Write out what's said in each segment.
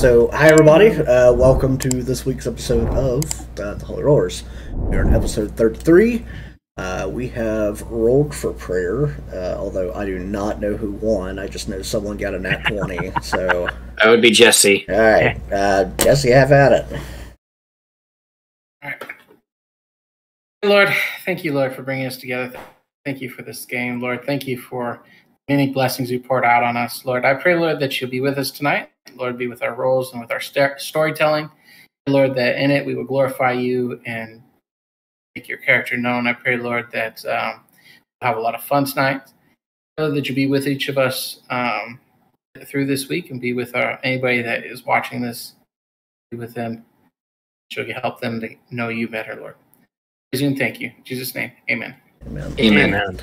So, hi everybody. Welcome to this week's episode of The Holy Rollers. We're in episode 33. We have rolled for prayer, although I do not know who won. I just know someone got a nat 20. So that would be Jesse. All right, Jesse, have at it. All right. Lord, thank you, Lord, for bringing us together. Thank you for this game, Lord. Thank you for many blessings you poured out on us, Lord. I pray, Lord, that you'll be with us tonight. Lord, be with our roles and with our storytelling. Lord, that in it we will glorify you and make your character known. I pray, Lord, that we'll have a lot of fun tonight. Lord, that you be with each of us through this week and be with anybody that is watching this. Be with them. You'll help them to know you better, Lord. Praise you and thank you. In Jesus' name, amen. Amen. Amen.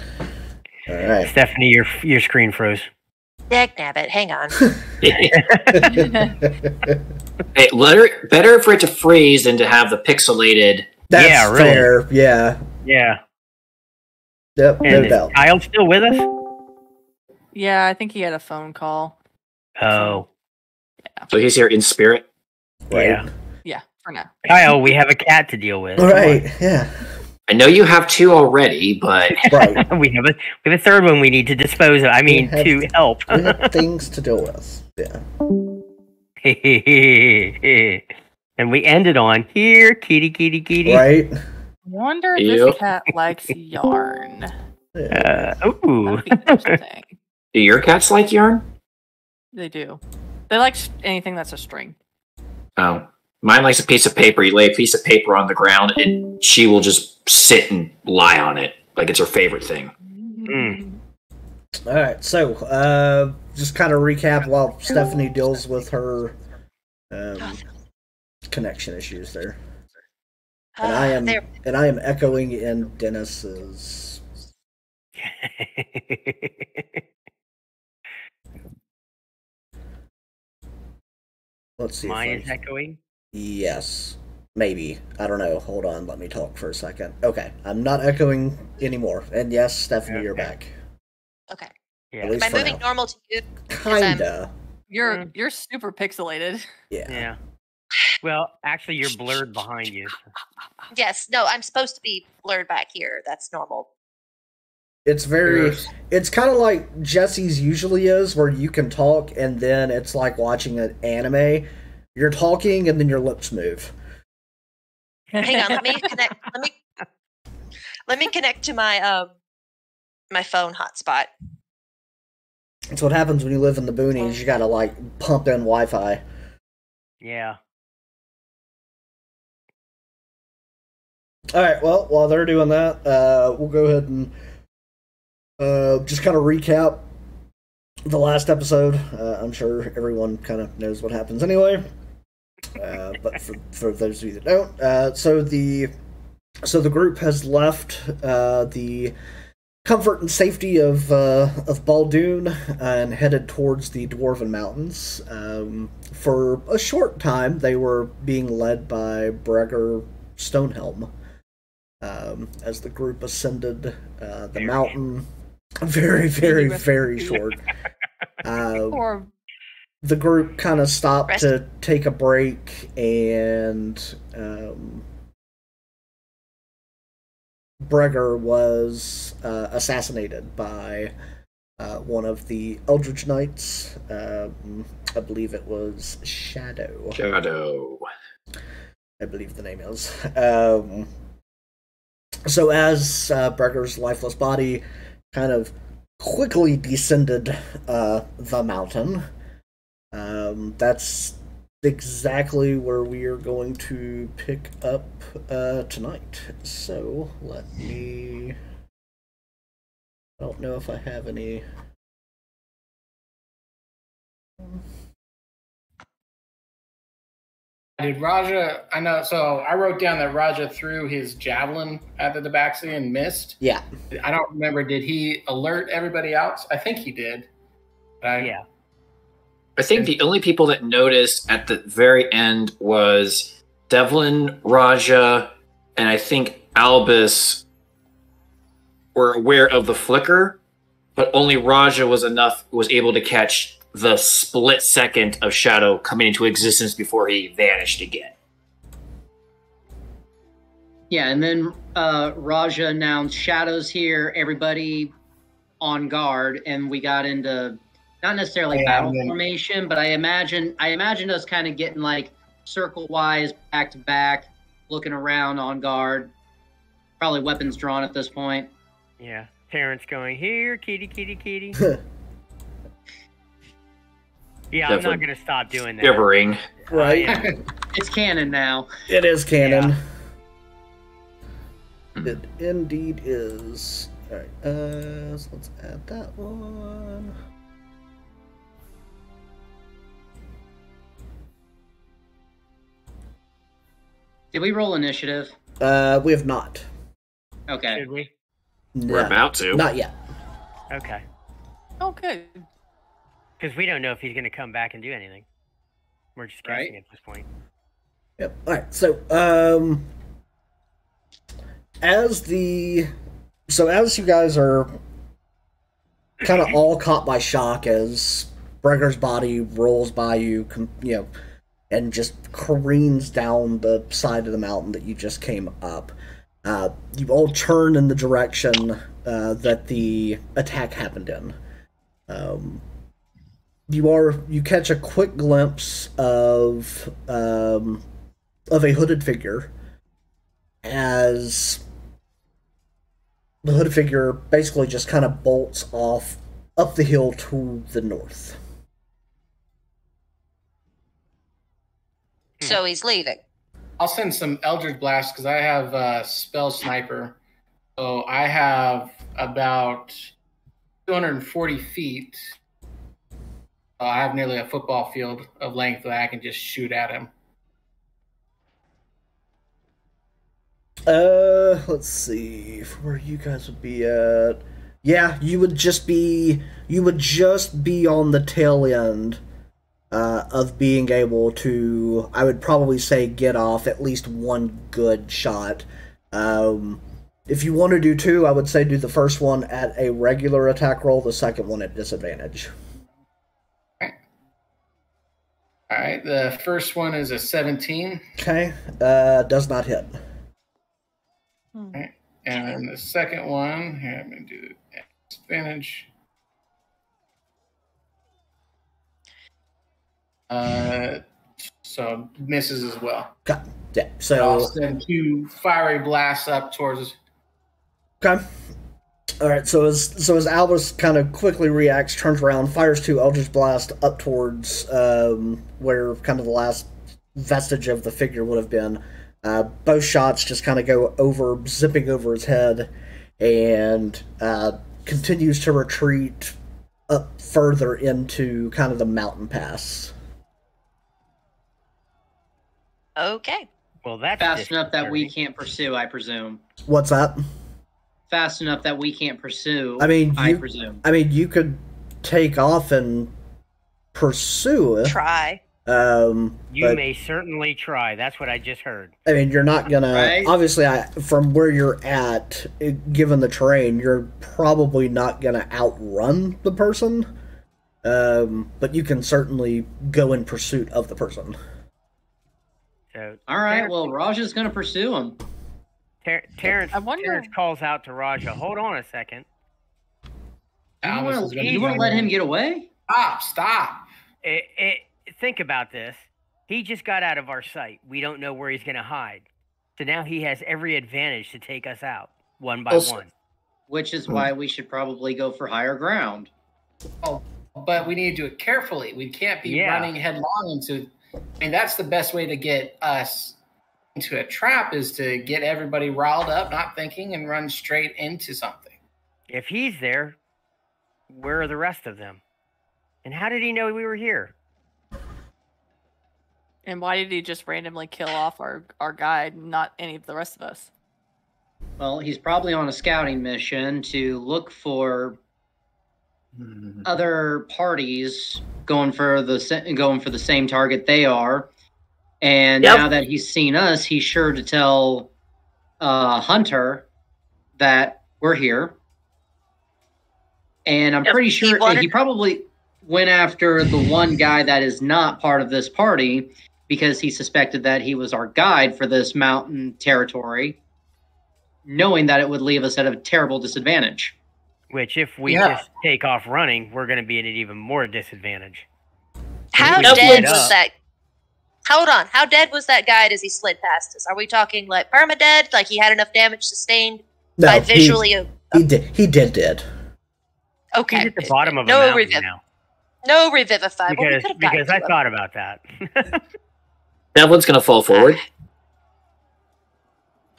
All right. Stephanie, your screen froze. Dagnabbit, hang on. Hey, better for it to freeze than to have the pixelated. That's Yeah, really. fair. Yeah. Yeah. Yep, no And is doubt. Kyle still with us? Yeah, I think he had a phone call. Oh, So he's here in spirit. Right. yeah. Yeah, for now. Kyle, we have a cat to deal with. All right. Yeah. I know you have two already, but Right. We have a third one we need to dispose of. I mean, have- to help. We have things to deal with. Yeah. And we ended on here, kitty, kitty, kitty. Right. Wonder if Yep. this cat likes yarn. Yeah. Ooh. That'd be interesting. do your cats like yarn? They do. They like anything that's a string. Oh, mine likes a piece of paper. You lay a piece of paper on the ground, and she will just sit and lie on it like it's her favorite thing. Mm. All right, so just kind of recap while Stephanie deals with her connection issues there, and I am echoing in Dennis's. Let's see. Mine if is echoing. Yes, maybe. I don't know. Hold on, let me talk for a second. Okay, I'm not echoing anymore, and yes, Stephanie, you're Okay. back. Okay. Yeah. At least Am I for moving now. normal to you? Kinda. You're super pixelated. Yeah. Yeah. Well, actually, you're blurred behind you. Yes. No, I'm supposed to be blurred back here. That's normal. It's very. Yes. It's kind of like Jesse's usually is, where you can talk and then it's like watching an anime. You're talking and then your lips move. Hang on. Let me connect. Let me connect to my my phone hotspot. That's what happens when you live in the boonies. You gotta like pump in Wi-Fi. Yeah. All right. Well, while they're doing that, we'll go ahead and just kind of recap the last episode. I'm sure everyone kind of knows what happens anyway. But for those of you that don't, so the group has left the comfort and safety of Baldoon and headed towards the Dwarven Mountains. For a short time, they were being led by Breger Stonehelm. As the group ascended the mountain, very, very, very short. Or The group kind of stopped Rest. to take a break, and Breger was assassinated by one of the Eldritch Knights. I believe it was Shadow. Shadow. I believe the name is. So as Breger's lifeless body kind of quickly descended the mountain, that's exactly where we are going to pick up tonight. So let me. I don't know if I have any. Did Raja, I know, so I wrote down that Raja threw his javelin at the Tabaxi and missed. Yeah. I don't remember, did he alert everybody else? I think he did. Yeah. I think the only people that noticed at the very end was Devlin, Raja, and I think Albus were aware of the flicker, but only Raja was able to catch the split second of Shadow coming into existence before he vanished again. Yeah, and then Raja announced Shadow's here, everybody on guard, and we got into not necessarily battle formation, but I imagine us kind of getting like circle-wise, back to back, looking around on guard. Probably weapons drawn at this point. Yeah. Terrence going, here, kitty, kitty, kitty. Yeah, I'm not going to stop doing that. Shivering. Right. It's canon now. It is canon. Yeah. It indeed is. Alright, so let's add that one. Did we roll initiative? We have not. Okay. Should we? We're about to. Not yet. Okay. Okay. Because we don't know if he's going to come back and do anything. We're just guessing at this point. Yep. Alright, so, as you guys are kind of all caught by shock as Breger's body rolls by you, and just careens down the side of the mountain that you just came up, you all turn in the direction that the attack happened in. You catch a quick glimpse of a hooded figure as the hooded figure basically just kind of bolts off up the hill to the north. So he's leaving. I'll send some Eldritch Blast because I have Spell Sniper. So I have about 240 feet. I have nearly a football field of length that I can just shoot at him. Let's see where you guys would be at. Yeah, you would just be on the tail end of being able to, I would probably say, get off at least one good shot. If you want to do two, I would say do the first one at a regular attack roll, the second one at disadvantage. Alright, the first one is a 17. Okay, does not hit. Right. And then the second one, here, I'm going to do disadvantage. So misses as well. Okay, yeah, so I'll send 2 fiery blasts up towards. Okay. Alright, so as Albus kind of quickly reacts, turns around, fires 2 Eldritch Blast up towards where kind of the last vestige of the figure would have been. Both shots just kind of go over, zipping over his head, and continues to retreat up further into kind of the mountain pass. Okay. Well, that's Fast enough that we can't pursue, I presume. What's that? Fast enough that we can't pursue, I presume. I mean, you could take off and pursue it. Try. You may certainly try. That's what I just heard. I mean, you're not gonna... Right? Obviously, from where you're at, given the terrain, you're probably not gonna outrun the person. But you can certainly go in pursuit of the person. So, Alright, well, Raja's going to pursue him. Terrence, I wonder- Terrence calls out to Raja, hold on a second. You want to let him get away? Stop. Think about this. He just got out of our sight. We don't know where he's going to hide. So now he has every advantage to take us out, one by one. Which is why we should probably go for higher ground. Oh, but we need to do it carefully. We can't be running headlong into... I mean, that's the best way to get us into a trap, is to get everybody riled up, not thinking, and run straight into something. If he's there, where are the rest of them? And how did he know we were here? And why did he just randomly kill off our guide, not any of the rest of us? Well, he's probably on a scouting mission to look for other parties going for the same target they are. And now that he's seen us, he's sure to tell Hunter that we're here. And I'm pretty sure he probably went after the one guy that is not part of this party because he suspected that he was our guide for this mountain territory, knowing that it would leave us at a terrible disadvantage. Which, if we just take off running, we're going to be at an even more disadvantage. How dead was that? Hold on. How dead was that guide as he slid past us? Are we talking like permadead? Like he had enough damage sustained by visually? He did dead. Okay. He's at the bottom of a mountain now. No revivify. Because I thought about that. Devlin's going to fall forward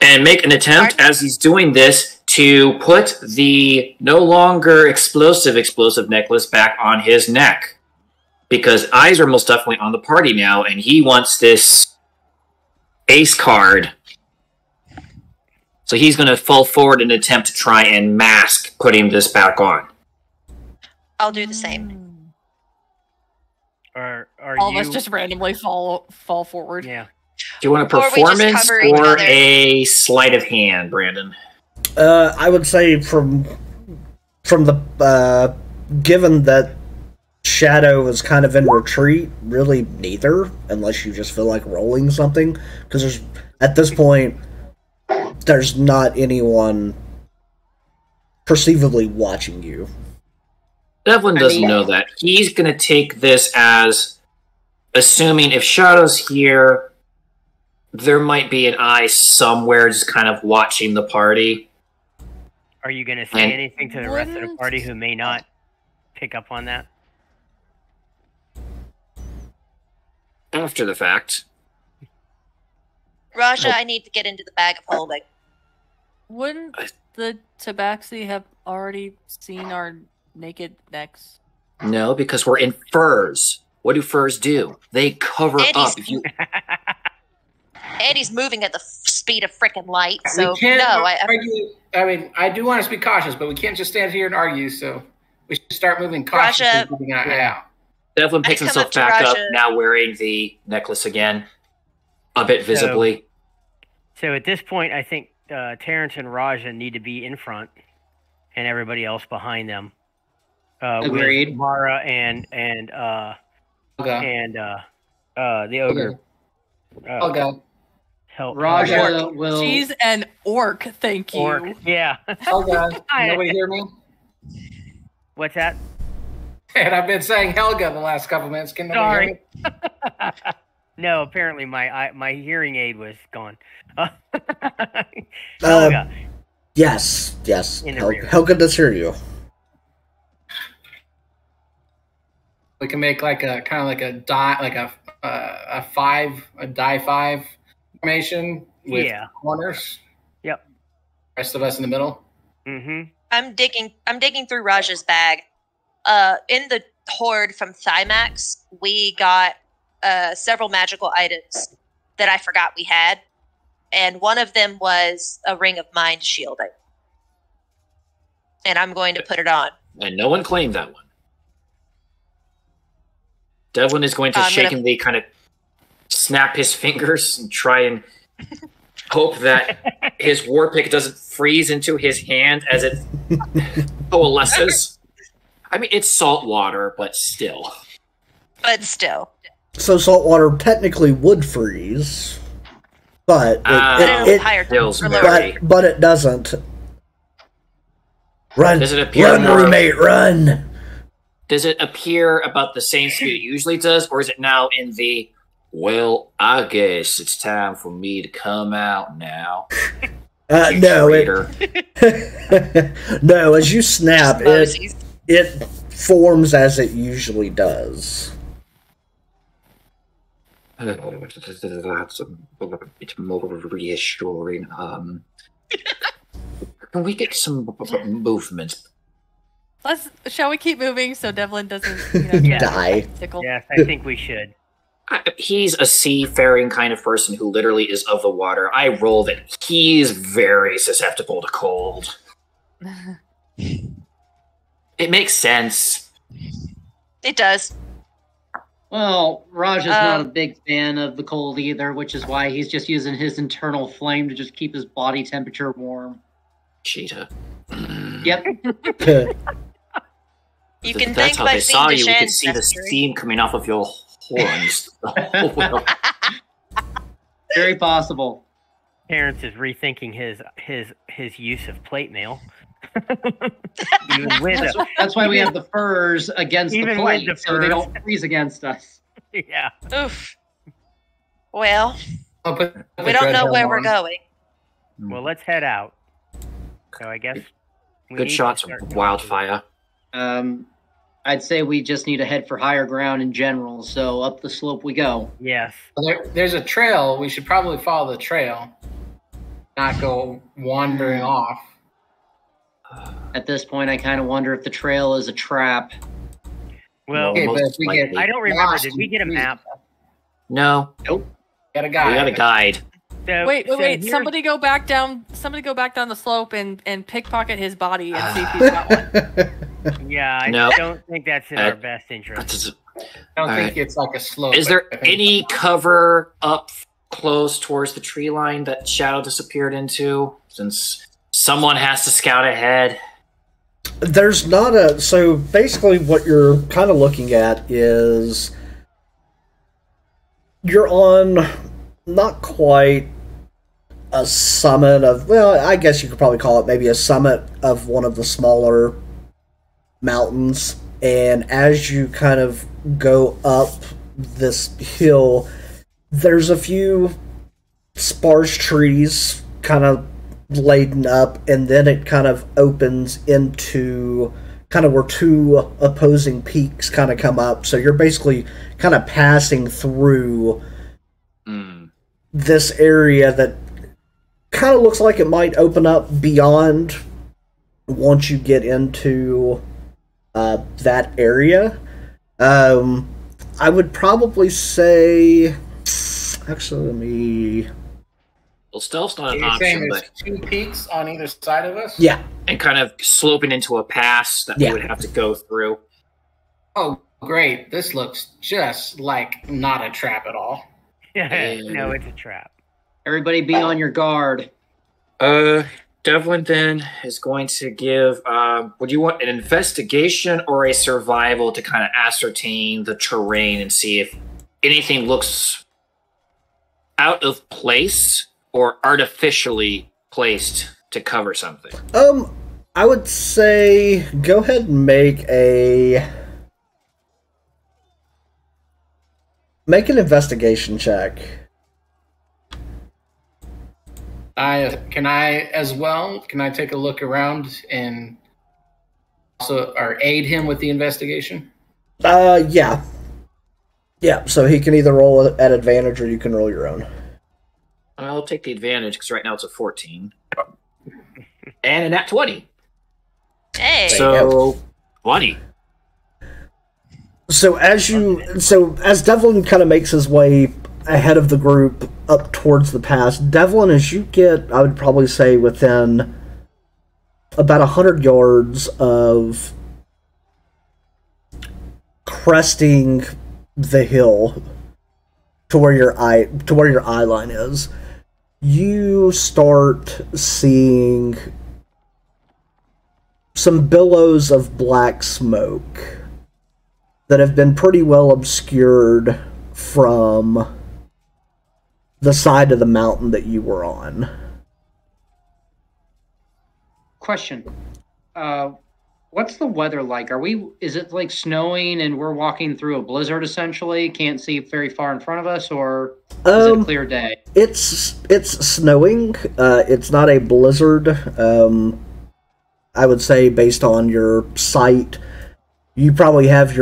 and make an attempt as he's doing this to put the no longer explosive necklace back on his neck. Because eyes are most definitely on the party now, and he wants this ace card. So he's going to fall forward in an attempt to try and mask putting this back on. I'll do the same. Are all of us just randomly fall forward? Yeah. Do you want a performance or a sleight of hand, Brandon? I would say from the given that Shadow is kind of in retreat, really neither, unless you just feel like rolling something, because at this point there's not anyone perceivably watching you. Devlin doesn't know that. He's going to take this as assuming if Shadow's here, there might be an eye somewhere just kind of watching the party. Are you going to say anything to the rest of the party who may not pick up on that? After the fact. Raja, I need to get into the bag of holding. Wouldn't the Tabaxi have already seen our naked necks? No, because we're in furs. What do furs do? They cover up. If you... And he's moving at the speed of frickin' light, so we can't argue. I mean, I do want us to be cautious, but we can't just stand here and argue, so we should start moving cautiously. Raja, Devlin picks himself back up, now wearing the necklace again, a bit visibly. So at this point, I think Terrence and Raja need to be in front, and everybody else behind them. Agreed. With Mara and the ogre. Helga. Raja will. She's an orc. Thank you. Orc. Yeah. Helga. Nobody hear me? What's that? And I've been saying Helga the last couple minutes. Can nobody hear me? No, apparently my hearing aid was gone. Helga. Yes. Helga does hear you. We can make like a kind of like a die five formation with corners. Yep. Rest of us in the middle. Mm-hmm. I'm digging through Raja's bag. In the hoard from Thymax, we got several magical items that I forgot we had, and one of them was a ring of mind shielding, and I'm going to put it on. And no one claimed that one. Devlin is going to shakenly kind of snap his fingers and try and hope that his war pick doesn't freeze into his hand as it coalesces. I mean, it's salt water, but still. So salt water technically would freeze, but but it doesn't. Run! Does it appear run, roommate, run! Does it appear about the same speed it usually does, or is it now in the, well, I guess it's time for me to come out now? No, no, as you snap, it forms as it usually does. That's a bit more reassuring. Can we get some movement? Shall we keep moving so Devlin doesn't die? Yes, I think we should. He's a seafaring kind of person who literally is of the water. I roll that he's very susceptible to cold. It makes sense. It does. Well, Raja's not a big fan of the cold either, which is why he's just using his internal flame to just keep his body temperature warm. Cheetah. Yep. You can That's thank how my they saw you. fiendish We could see the ancestry. steam coming off of your horns. Very possible. Terrence is rethinking his use of plate mail. Even with That's why we have the furs against the Even with plate, the so they furs. don't freeze against us. yeah. Oof. Well, I'll put the we don't dread know helm where we're on. going. Well, let's head out. So I guess we need Good to shots start of going. wildfire. I'd say we just need to head for higher ground in general, so up the slope we go. Yes. There's a trail. We should probably follow the trail, not go wandering off. At this point, I kind of wonder if the trail is a trap. Well, Okay, but if most we get likely. I don't remember. lost Did we get a and map? No, Got a we guy. got a guide. So, Wait. so here's- Somebody go back down. Somebody go back down the slope and pickpocket his body and see if he's got one. Yeah, I No. don't think that's in our best interest. I don't All think right. it's like a slope. Is there I think- any cover up close towards the tree line that Shadow disappeared into? Since someone has to scout ahead. There's not a... So basically what you're kind of looking at is... You're on not quite a summit of... Well, I guess you could probably call it maybe a summit of one of the smaller mountains. And as you kind of go up this hill, there's a few sparse trees kind of laden up, and then it kind of opens into kind of where two opposing peaks kind of come up. So you're basically kind of passing through this area that kind of looks like it might open up beyond once you get into that area. I would probably say... Actually, let me... Well, stealth's not an You're saying option, there's but two peaks on either side of us? Yeah. and kind of sloping into a pass that Yeah. we would have to go through. Oh, great. This looks just like not a trap at all. No, it's a trap. Everybody be on your guard. Devlin then is going to give. Would you want an investigation or a survival to kind of ascertain the terrain and see if anything looks out of place or artificially placed to cover something? I would say go ahead and make an investigation check. Can I as well? Can I take a look around and also or aid him with the investigation? Yeah. Yeah, so he can either roll at advantage or you can roll your own. I'll take the advantage because right now it's a 14. And a nat 20. Hey. So, 20. So as Devlin kind of makes his way ahead of the group up towards the pass, Devlin, as you get, I would probably say within about 100 yards of cresting the hill to where your eye line is, you start seeing some billows of black smoke that have been pretty well obscured from the side of the mountain that you were on. Question. What's the weather like? Is it like snowing and we're walking through a blizzard essentially? Can't see very far in front of us, or is it a clear day? It's snowing. It's not a blizzard. I would say based on your sight, you probably have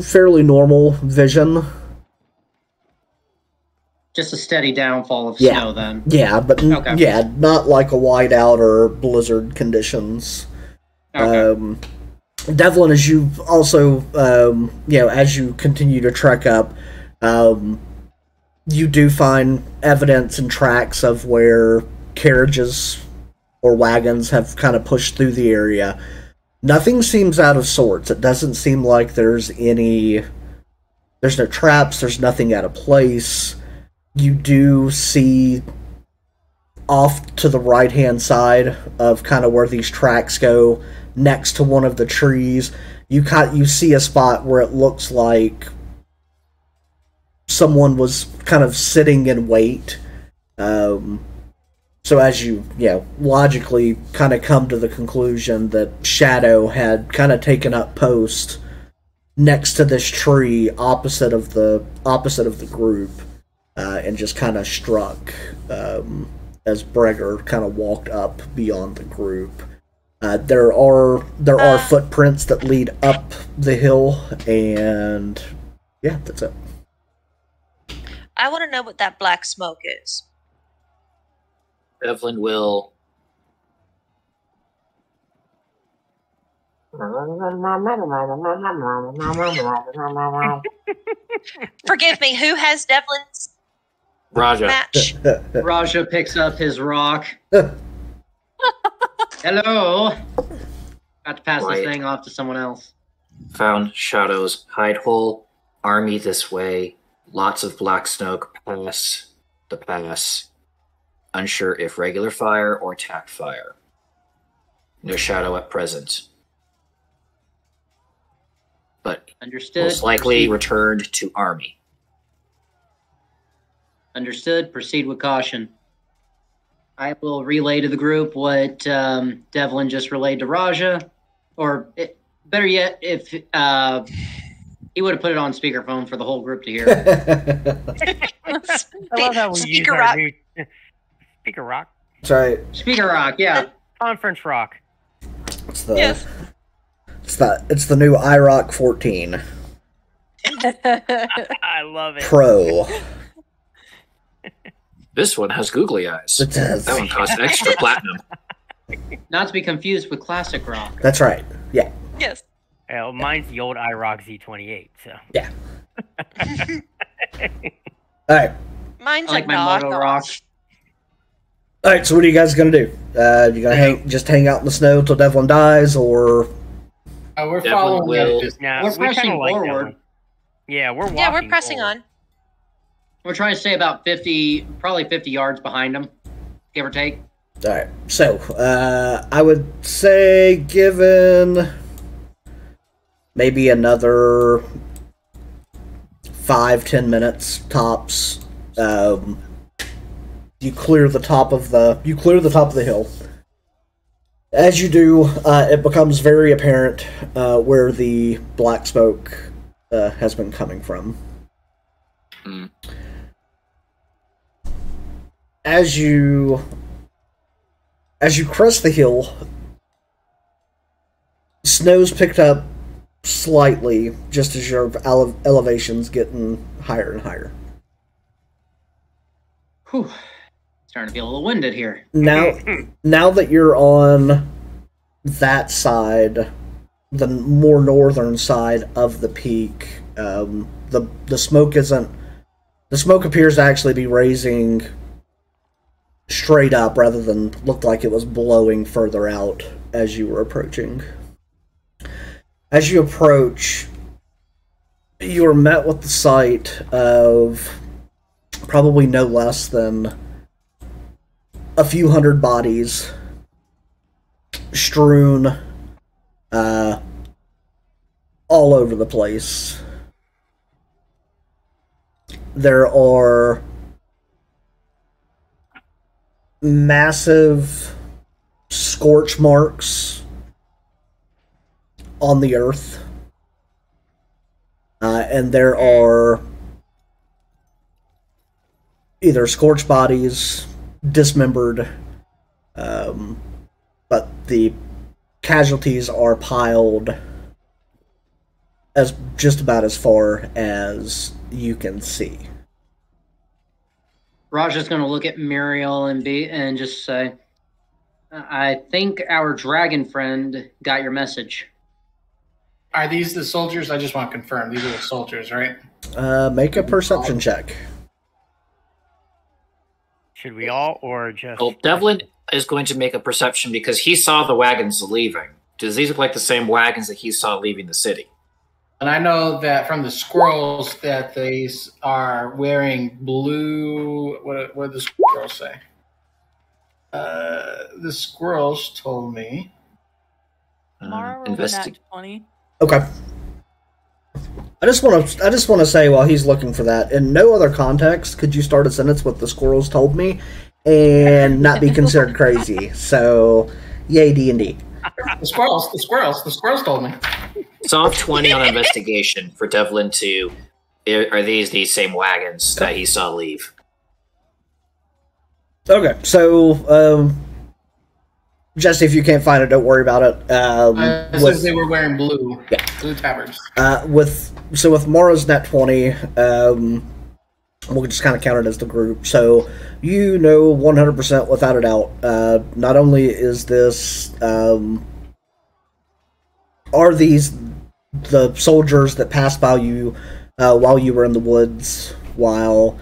fairly normal vision. Just a steady downfall of Yeah. snow then. Yeah, but Okay. yeah, not like a whiteout or blizzard conditions. Okay. Devlin, as you also, as you continue to trek up, you do find evidence and tracks of where carriages or wagons have kind of pushed through the area. Nothing seems out of sorts. It doesn't seem like there's no traps, there's nothing out of place. You do see off to the right-hand side of kind of where these tracks go, next to one of the trees. You see a spot where it looks like someone was kind of sitting in wait. So as you logically kind of come to the conclusion that Shadow had kind of taken up post next to this tree opposite of the group, and just kind of struck as Breger kind of walked up beyond the group. There are footprints that lead up the hill, and yeah, that's it. I want to know what that black smoke is. Devlin will. Forgive me, who has Devlin's Raja. match? Raja picks up his rock. Hello. Got to pass this thing off to someone else. Found Shadow's hide hole. Army this way. Lots of black smoke past the pass. Unsure if regular fire or attack fire. No Shadow at present. But understood. Most likely returned to Army. Understood. Proceed with caution. I will relay to the group what Devlin just relayed to Raja. Or better yet, if he would have put it on speakerphone for the whole group to hear. I love how we Speaker use rock. Speaker rock. That's right. Speaker rock, yeah. Conference rock. It's the Yes. it's the new iRock 14 I love it. Pro. This one has googly eyes. It does. That one costs extra platinum. Not to be confused with classic rock. That's right. Yeah. Yes. Well, mine's the old iRock Z28. So Yeah. All right. Mine's I like a my Moto knockoff. rock. All right. So what are you guys gonna do? You gonna hang out in the snow till Devlin dies, or We're Devlin following will- that. now We're we kinda pressing like that forward. one. Yeah, we're walking Yeah, we're pressing forward. on. We're trying to stay about 50, probably 50 yards behind him, give or take. all right? So I would say, given maybe another 5-10 minutes tops, you clear the top of the hill. As you do, it becomes very apparent where the black smoke has been coming from. Mm. As you crest the hill, snow's picked up slightly just as your elevation's getting higher and higher. Whew. Starting to feel a little winded here. Now that you're on that side, the more northern side of the peak, the smoke isn't. The smoke appears to actually be raising straight up rather than look like it was blowing further out as you were approaching. As you approach, you are met with the sight of probably no less than a few hundred bodies strewn all over the place. There are massive scorch marks on the earth, and there are either scorched bodies, dismembered, but the casualties are piled as just about as far as you can see. Raja's going to look at Muriel and just say, I think our dragon friend got your message. Are these the soldiers? I just want to confirm. These are the soldiers, right? Make a perception check. Should we all, or just? Well, Devlin is going to make a perception because he saw the wagons leaving. Does these look like the same wagons that he saw leaving the city? And I know that from the squirrels that they are wearing blue. What did the squirrels say? The squirrels told me. Hold Mara rolled a nat 20. Okay. I just want to say while he's looking for that, in no other context could you start a sentence with "the squirrels told me" and not be considered crazy. So, yay D&D. The squirrels told me. Soft 20 on investigation for Devlin to. Are these same wagons that he saw leave? Okay, so Jesse, if you can't find it, don't worry about it. Since they were wearing blue tabards. With Mara's net 20, we'll just kind of count it as the group. So you know 100% without a doubt. Not only is this are these the soldiers that passed by you while you were in the woods while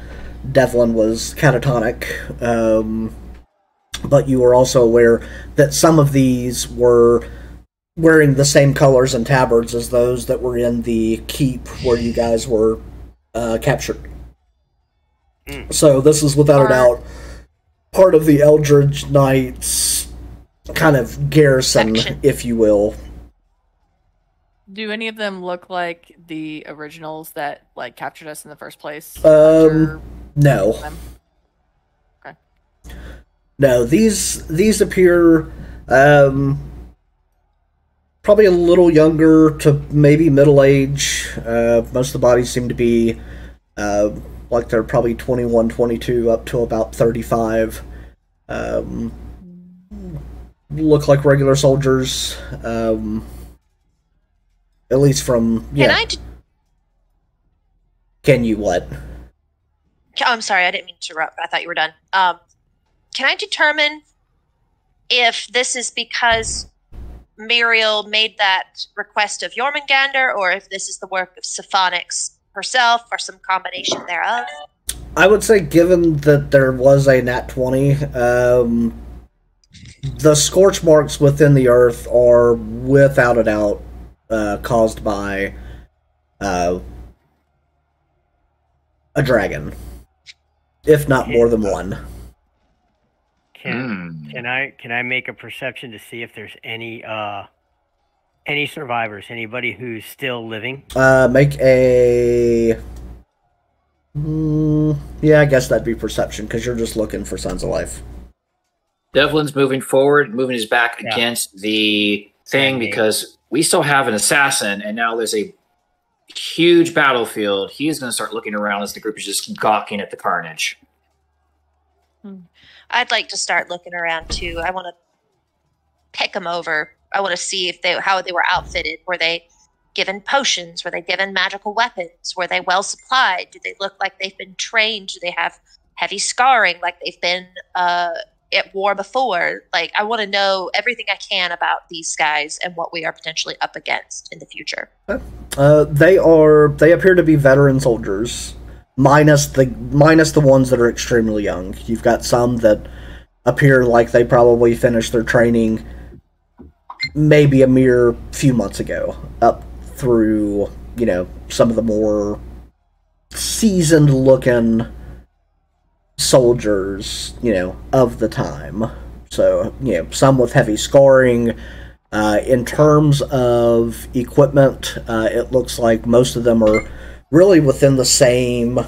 Devlin was catatonic. But you were also aware that some of these were wearing the same colors and tabards as those that were in the keep where you guys were captured. So this is without a doubt part of the Eldridge Knights kind of garrison, if you will. Do any of them look like the originals that like captured us in the first place? No. Okay. No, these appear probably a little younger to maybe middle age. Most of the bodies seem to be like they're probably 21, 22 up to about 35. Look like regular soldiers. At least from... Can you what? Oh, I'm sorry, I didn't mean to interrupt. I thought you were done. Can I determine if this is because Muriel made that request of Jormungandr, or if this is the work of Sophonic's herself, or some combination thereof? I would say, given that there was a nat 20, the scorch marks within the earth are without a doubt caused by a dragon, if not more than one. Can I make a perception to see if there's any survivors, anybody who's still living? Make a... yeah, I guess that'd be perception, because you're just looking for signs of life. Devlin's moving forward, moving his back against the thing, because we still have an assassin, and now there's a huge battlefield. He's going to start looking around as the group is just gawking at the carnage. I'd like to start looking around too. I want to pick them over. I want to see if how they were outfitted. Were they given potions? Were they given magical weapons? Were they well supplied? Do they look like they've been trained? Do they have heavy scarring like they've been at war before? Like, I want to know everything I can about these guys and what we are potentially up against in the future. They appear to be veteran soldiers. Minus the ones that are extremely young. You've got some that appear like they probably finished their training maybe a mere few months ago, up through, some of the more seasoned-looking soldiers, of the time. So, some with heavy scarring. In terms of equipment, it looks like most of them are really within the same,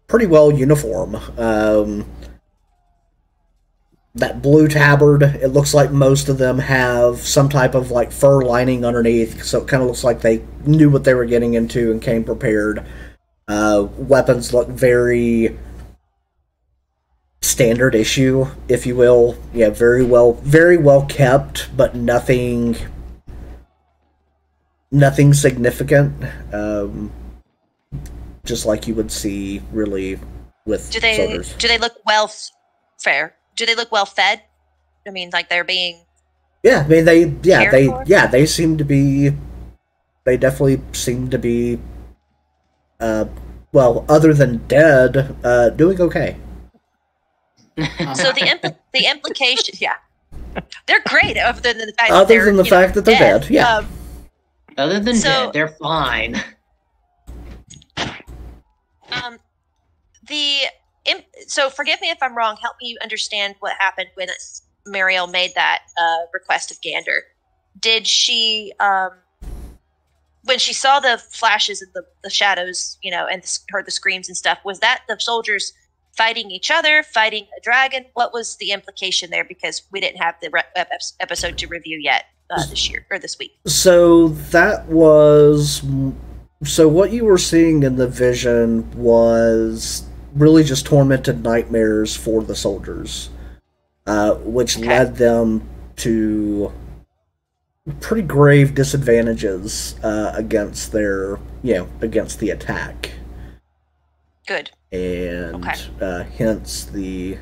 pretty well uniform. That blue tabard, it looks like most of them have some type of fur lining underneath, so it kind of looks like they knew what they were getting into and came prepared. Weapons look very standard issue, if you will. Yeah, very well kept, but nothing significant, just like you would see really with soldiers. Do they look well Do they look well fed? I mean, like they're being they seem to be, they definitely seem to be other than dead, doing okay. So the implication, they're great other than the fact that they're dead. Yeah. Other than dead, they're fine. So forgive me if I'm wrong. Help me understand what happened when Mariel made that request of Gander, did she, when she saw the flashes and the shadows, and heard the screams and stuff, was that the soldiers fighting each other, fighting a dragon? What was the implication there? Because we didn't have the episode to review yet this week. So what you were seeing in the vision was really just tormented nightmares for the soldiers, which led them to pretty grave disadvantages against against the attack. Good. And hence the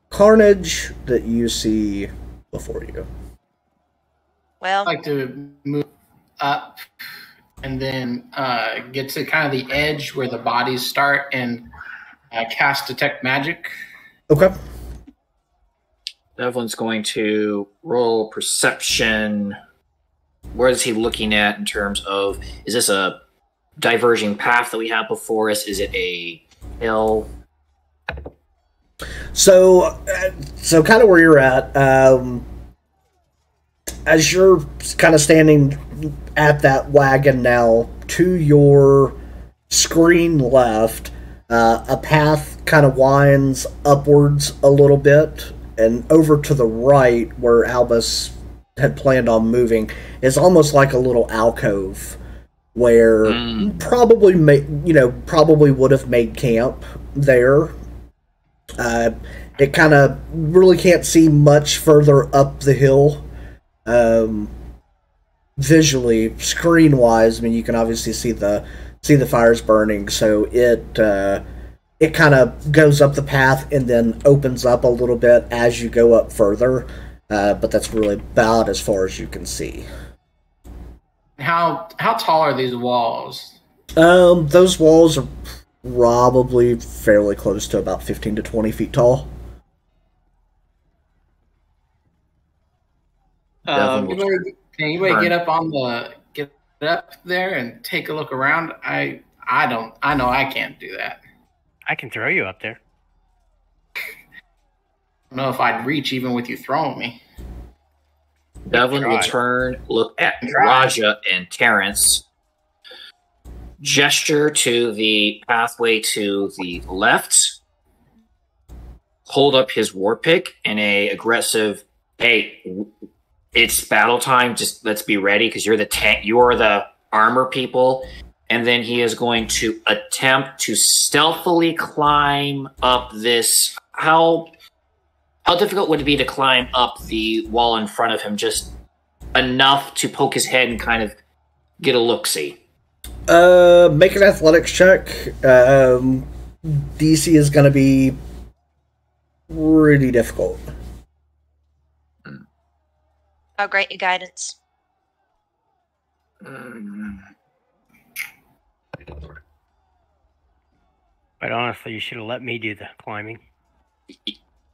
carnage that you see before you. Well, I'd like to move up and then get to kind of the edge where the bodies start and cast Detect Magic. Okay. Devlin's going to roll perception. Where is he looking at in terms of, is this a diverging path that we have before us? Is it a hill? So kind of where you're at, as you're kind of standing at that wagon now, to your screen left, a path kind of winds upwards a little bit, and over to the right, where Albus had planned on moving, is almost like a little alcove where probably would have made camp there. It kind of really can't see much further up the hill. Visually, screen-wise, I mean, you can obviously see the fires burning, so it kind of goes up the path and then opens up a little bit as you go up further, but that's really about as far as you can see. How tall are these walls? Those walls are probably fairly close to about 15 to 20 feet tall. Can anybody get up there and take a look around? I know I can't do that. I can throw you up there. I don't know if I'd reach even with you throwing me. Devlin will turn, look at Raja and Terrence, gesture to the pathway to the left, hold up his war pick in a aggressive, hey, it's battle time, just let's be ready, because you're the tank, you're the armor people. And then he is going to attempt to stealthily climb up this. How difficult would it be to climb up the wall in front of him, just enough to poke his head and kind of get a look-see? Make an athletics check. DC is going to be pretty difficult. I'll grant you guidance. But honestly, you should have let me do the climbing.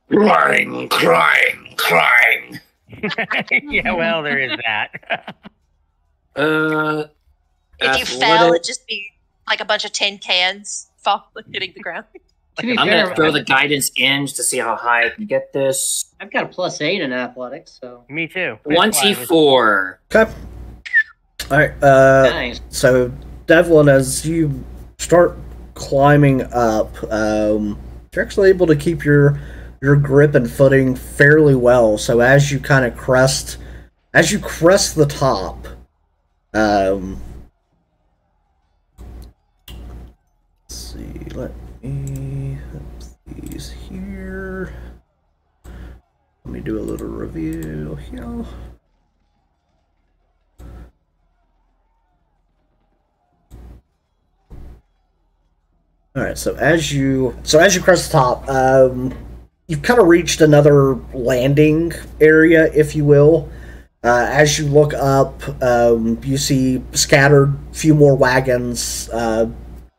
Climb. Yeah, well, there is that. If you fell, it'd just be like a bunch of tin cans hitting the ground. I'm going to throw the guidance in just to see how high I can get this. I've got a +8 in athletics, so... Me too. 24. Okay. Alright, nice. So, Devlin, as you start climbing up, you're actually able to keep your grip and footing fairly well. So as you kind of crest the top, let's see, let me put these here. Let me do a little review here. All right, so as you crest the top, you've kind of reached another landing area, if you will. As you look up, you see scattered few more wagons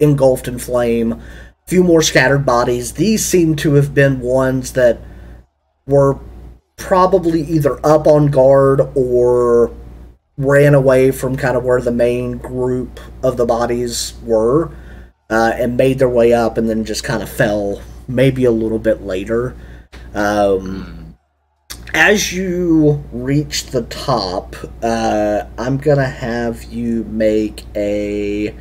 engulfed in flame, few more scattered bodies. These seem to have been ones that were probably either up on guard or ran away from kind of where the main group of the bodies were. And made their way up and then just kind of fell maybe a little bit later. as you reach the top, I'm gonna have you make a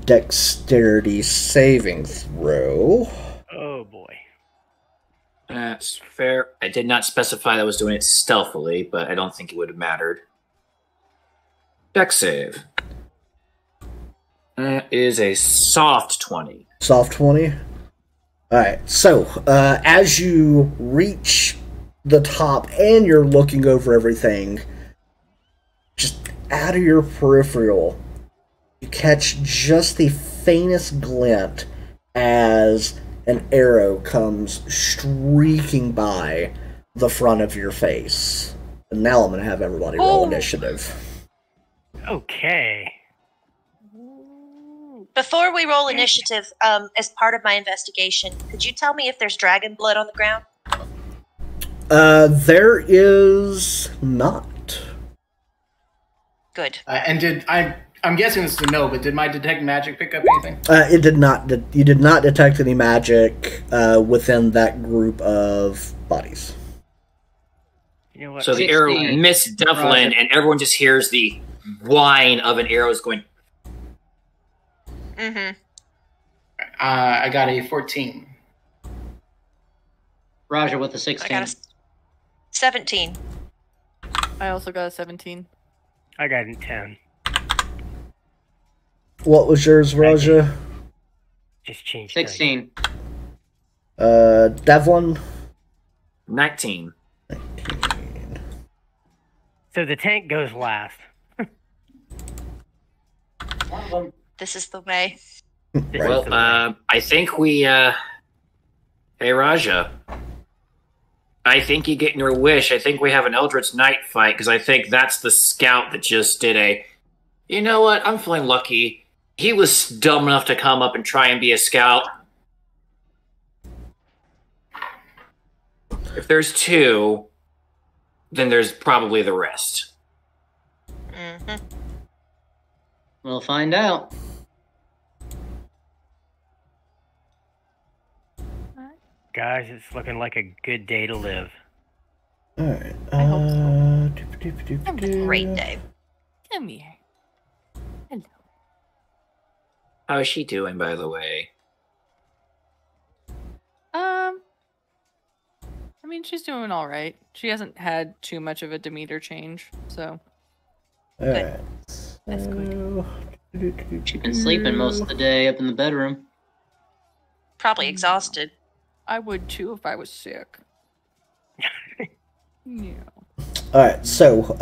dexterity saving throw. Oh boy. That's fair. I did not specify that I was doing it stealthily, but I don't think it would have mattered. Dex save. That is a soft 20. Soft 20? Alright, so, as you reach the top and you're looking over everything, just out of your peripheral, you catch just the faintest glint as an arrow comes streaking by the front of your face. And now I'm going to have everybody roll initiative. Okay. Before we roll initiative, as part of my investigation, could you tell me if there's dragon blood on the ground? There is not. Good. And I'm guessing this is a no, but did my detect magic pick up anything? It did not. You did not detect any magic within that group of bodies. You know what? So the arrow missed Devlin, and everyone just hears the whine of an arrow going. Mm-hmm. I got a 14. Raja with a 16. I got a 17. I also got a 17. I got a 10. What was yours, Raja? Just changed. 16. Devlin? 19. So the tank goes last. This is the way. Well, I think we, Hey, Raja. I think you get your wish. I think we have an Eldritch Knight fight, because I think that's the scout that just did a... You know what? I'm feeling lucky. He was dumb enough to come up and try and be a scout. If there's two, then there's probably the rest. Mm-hmm. We'll find out. Guys, it's looking like a good day to live. Alright. I hope so. Have a great day. Come here. Hello. How is she doing, by the way? I mean, she's doing all right. She hasn't had too much of a Demeter change, so. Alright. That's good. She's been sleeping most of the day up in the bedroom. Probably exhausted. I would too if I was sick. Yeah. Alright, so,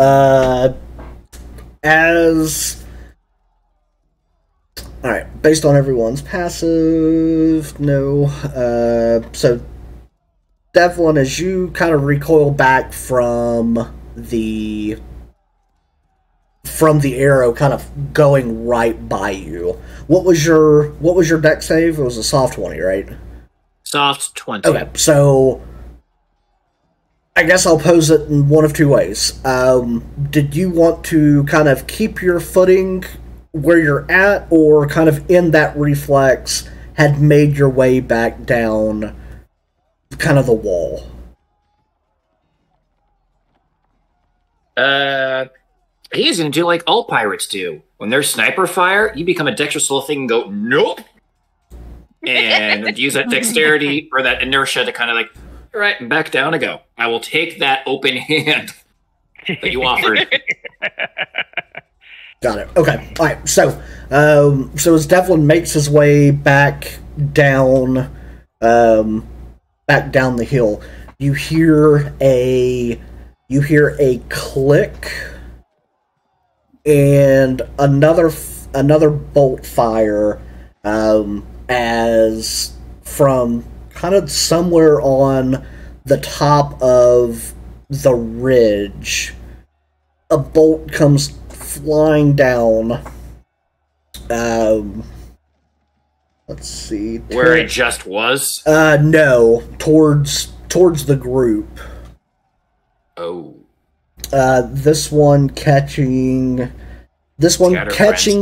Alright, based on everyone's passive, no. So, Devlin, as you kind of recoil back from the arrow kind of going right by you, what was your dex save? It was a soft 20, right? Soft 20. Okay, so I guess I'll pose it in one of two ways. Did you want to kind of keep your footing where you're at, or kind of in that reflex had made your way back down kind of the wall? He's gonna do like all pirates do. When there's sniper fire, you become a dexterous little thing and go, nope! And use that dexterity or that inertia to kind of like, all right, back down I go. I will take that open hand that you offered. Got it. Okay. All right. So as Devlin makes his way back down the hill, you hear a click and another bolt fire as from kind of somewhere on the top of the ridge, a bolt comes flying down. Let's see. Where it just was? No, towards the group. Oh. This one catching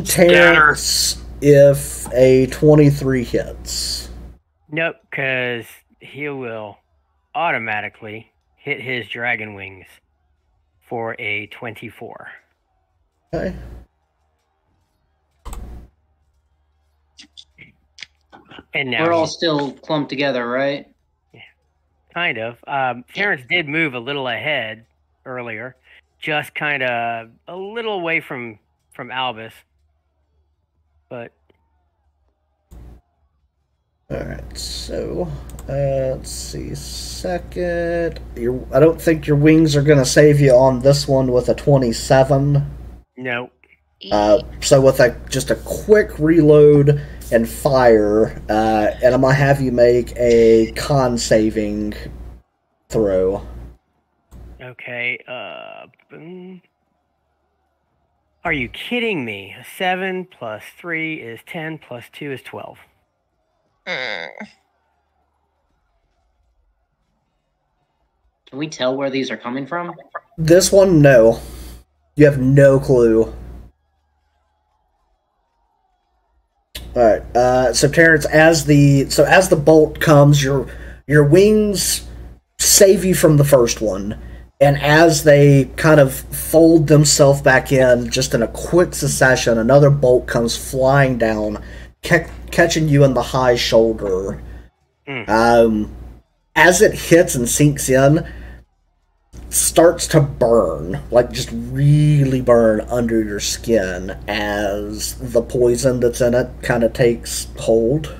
Terrence if a 23 hits. Nope, because he will automatically hit his dragon wings for a 24. Okay. And now We're all still clumped together, right? kind of. Terrence did move a little ahead earlier, just kind of a little away from Albus, but. All right, so let's see. Second, I don't think your wings are going to save you on this one with a 27. No. So with just a quick reload and fire, and I'm gonna have you make a con saving throw. Okay. Are you kidding me? 7 plus 3 is 10 plus 2 is 12. Mm. Can we tell where these are coming from? This one, no. You have no clue. Alright, so Terrence, as the bolt comes, your wings save you from the first one, and as they kind of fold themselves back in, just in a quick succession, another bolt comes flying down, catching you in the high shoulder. As it hits and sinks in, starts to burn, like just really burn under your skin as the poison that's in it kind of takes hold.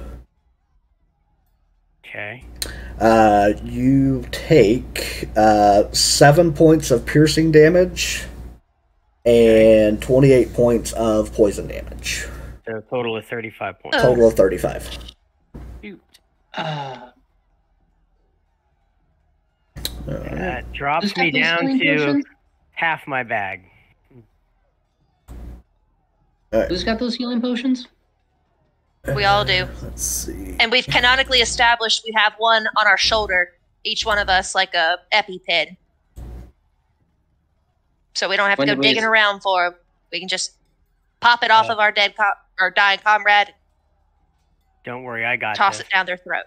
Okay. You take 7 points of piercing damage and 28 points of poison damage. So a total of 35 points. Total of 35. Shoot. That drops me down to half my bag. Who's got those healing potions? We all do. Let's see. And we've canonically established we have one on our shoulder, each one of us like a EpiPen. So we don't have to go digging around for them. We can just pop it off of our dying comrade. Don't worry, I got Toss this. it down their throat.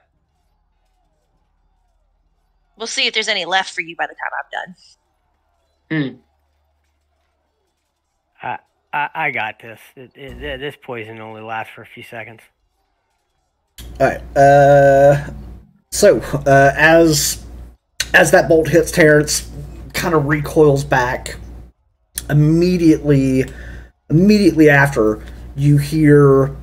We'll see if there's any left for you by the time I'm done. I got this. This poison only lasts for a few seconds. Alright, so, as that bolt hits Terrence, kind of recoils back. Immediately after, you hear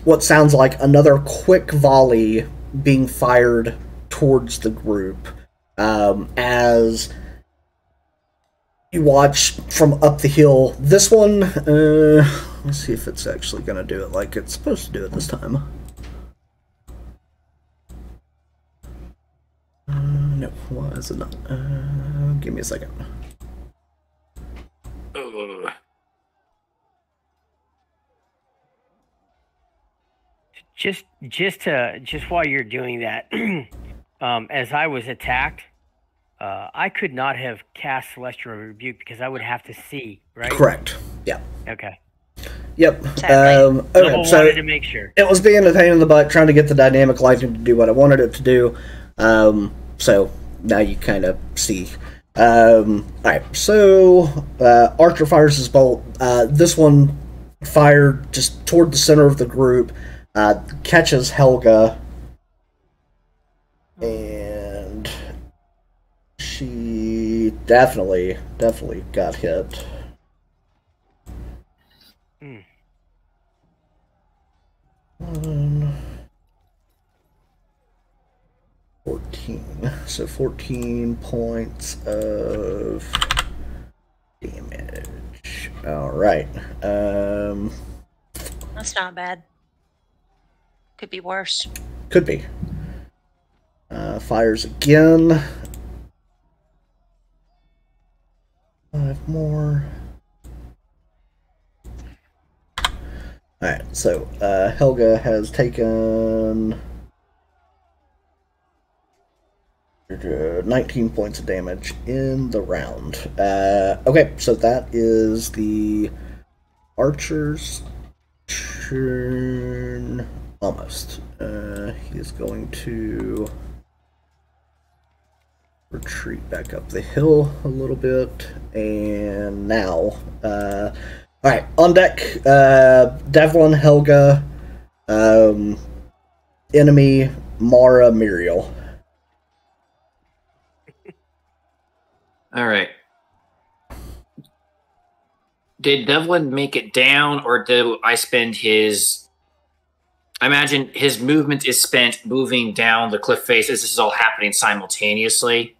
what sounds like another quick volley being fired towards the group. As you watch from up the hill, this one, let's see if it's actually going to do it like it's supposed to do it this time. No, why is it not? Give me a second. Just while you're doing that, as I was attacked, I could not have cast Celestial Rebuke because I would have to see, right? Correct. Yeah. Okay. Yep. Okay, so wanted to make sure. it was being a pain in the butt trying to get the dynamic lightning to do what I wanted it to do. So now you kind of see. Alright, so Archer fires his bolt. This one fired just toward the center of the group, catches Helga, and she definitely got hit. Hmm. 14. So 14 points of damage. Alright. That's not bad. Could be worse. Could be. Fires again. 5 more. Alright, so Helga has taken 19 points of damage in the round. Okay, so that is the Archer's turn. Almost. He is going to retreat back up the hill a little bit, and now, all right, on deck, Devlin, Helga, enemy, Mara, Muriel. All right. Did Devlin make it down, or do I spend his... I imagine his movement is spent moving down the cliff face as this is all happening simultaneously.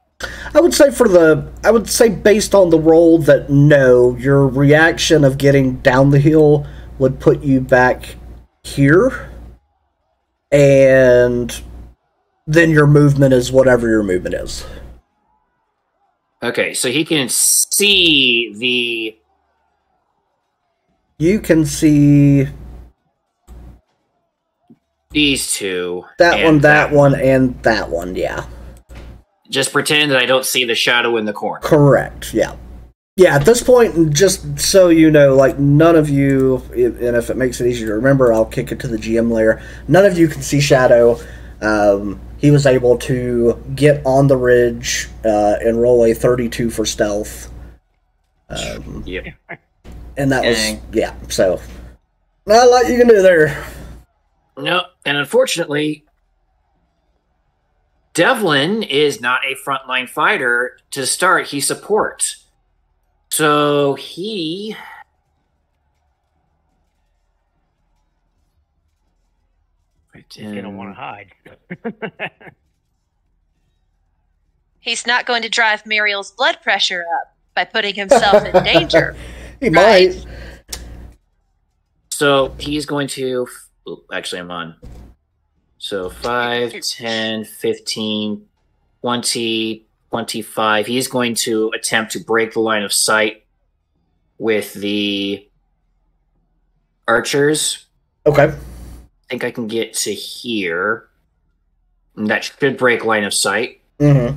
I would say based on the roll that no, your reaction of getting down the hill would put you back here, and then your movement is whatever your movement is. Okay, so he can see the... You can see these two. That one, and that one, yeah. Just pretend that I don't see the shadow in the corner. Correct, yeah. Yeah, at this point, just so you know, like, none of you, and if it makes it easier to remember, I'll kick it to the GM layer, none of you can see Shadow. He was able to get on the ridge and roll a 32 for stealth. Yep. And that was, yeah, so, not a lot you can do there. No, and unfortunately, Devlin is not a frontline fighter. To start, he supports. So he's going to want to hide. He's not going to drive Muriel's blood pressure up by putting himself in danger. He might. So he's going to... Actually, I'm on. So 5, 10, 15, 20, 25. He's going to attempt to break the line of sight with the archers. Okay. I think I can get to here. And that should break line of sight. Mm-hmm.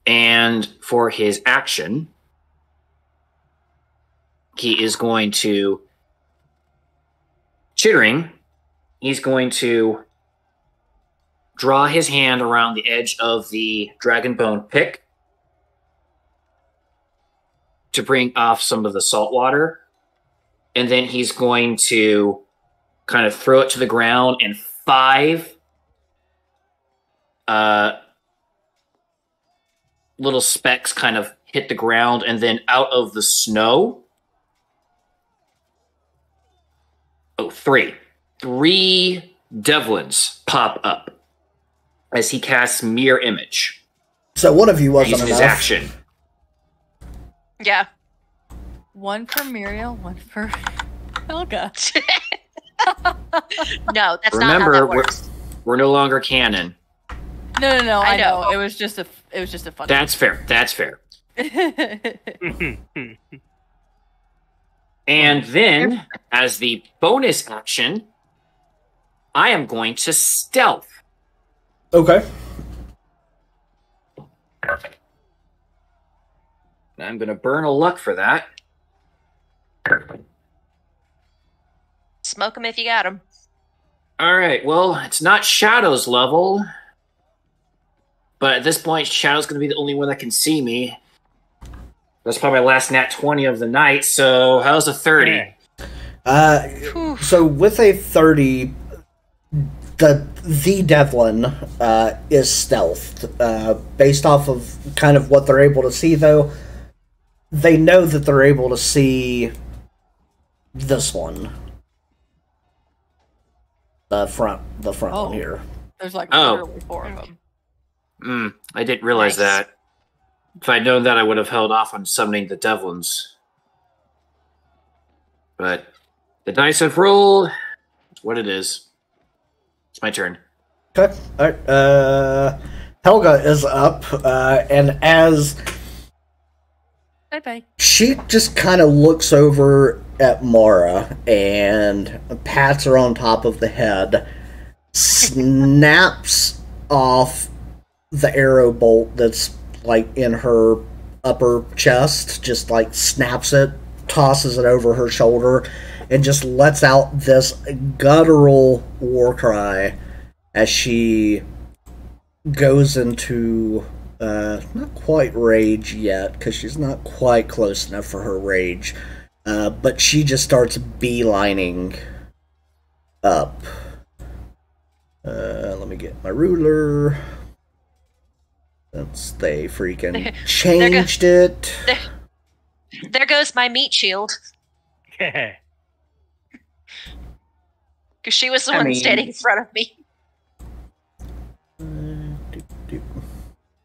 And for his action, he is going to... Chittering, he's going to draw his hand around the edge of the Dragonbone pick to bring off some of the salt water. And then he's going to kind of throw it to the ground, and 5 little specks kind of hit the ground, and then out of the snow... Oh, 3. 3 Devlins pop up as he casts Mirror Image. So one of you wasn't using enough. his action. Yeah. One for Muriel, one for Helga. No, that's Remember, not how that works. we're no longer canon. No, I know. know. It was just a fun. That's fair. That's fair. And then, as the bonus action, I am going to stealth. Okay. I'm going to burn a luck for that. Smoke him if you got him. All right, well, it's not Shadow's level. But at this point, Shadow's going to be the only one that can see me. That's probably my last nat 20 of the night, so how's a 30? So with a 30, the Devlin is stealthed. Based off of kind of what they're able to see, though, they know that they're able to see this one. The front one here. There's like literally 4 of them. I didn't realize that. If I'd known that, I would have held off on summoning the Devlins. But the dice have rolled. It's what it is. It's my turn. Okay. All right. Helga is up, and as Bye-bye. she just kind of looks over at Mara and pats her on top of the head, snaps off the arrow bolt that's like in her upper chest, just like snaps it, tosses it over her shoulder, and just lets out this guttural war cry as she goes into not quite rage yet, because she's not quite close enough for her rage, but she just starts beelining up. Let me get my ruler. Since they freaking changed it. There goes my meat shield. Yeah. Because she was the one standing in front of me.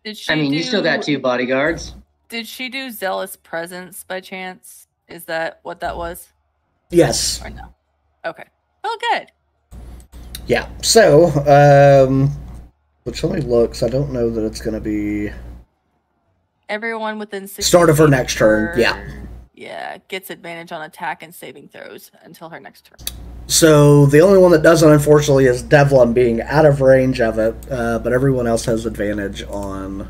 Did she you still got 2 bodyguards. Did she do Zealous Presence by chance? Is that what that was? Yes. Or no? Okay. Oh, good. Yeah. So, which let me look, 'cause I don't know that it's going to be... Everyone within 60 Start of her next turn, yeah. Yeah, gets advantage on attack and saving throws until her next turn. So, the only one that doesn't, unfortunately, is Devlin being out of range of it, but everyone else has advantage on...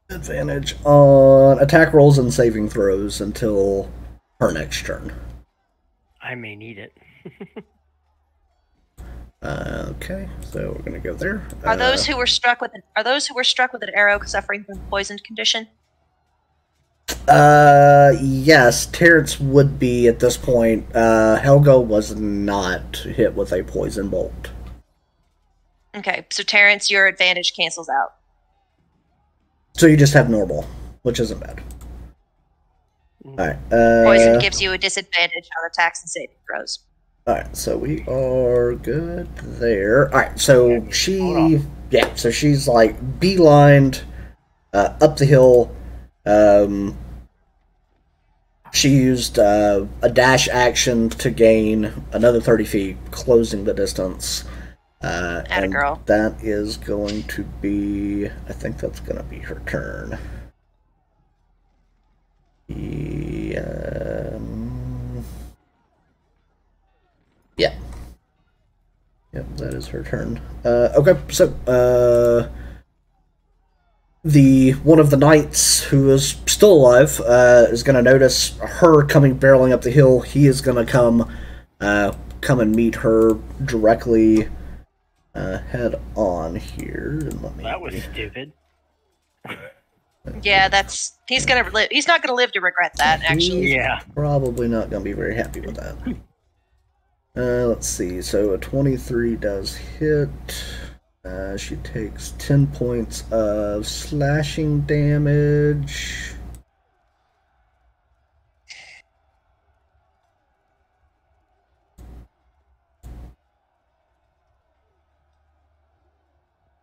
advantage on attack rolls and saving throws until her next turn. I may need it. Okay, so we're gonna go there. Are those who were struck with an arrow suffering from the poisoned condition? Yes, Terrence would be at this point. Helga was not hit with a poison bolt. Okay, so Terrence, your advantage cancels out. So you just have normal, which isn't bad. Alright, Poison gives you a disadvantage on attacks and saving throws. Alright, so we are good there. Alright, so she's like beelined up the hill. She used a dash action to gain another 30 feet, closing the distance. And girl. that is going to be... I think that's going to be her turn. Yeah. Yep, that is her turn. Okay, so the one of the knights who is still alive is going to notice her coming barreling up the hill. He is going to come and meet her directly head on here. That was stupid. Yeah, he's gonna live. He's not gonna live to regret that. Actually, Yeah. Probably not going to be very happy with that. Let's see. So a 23 does hit. She takes 10 points of slashing damage.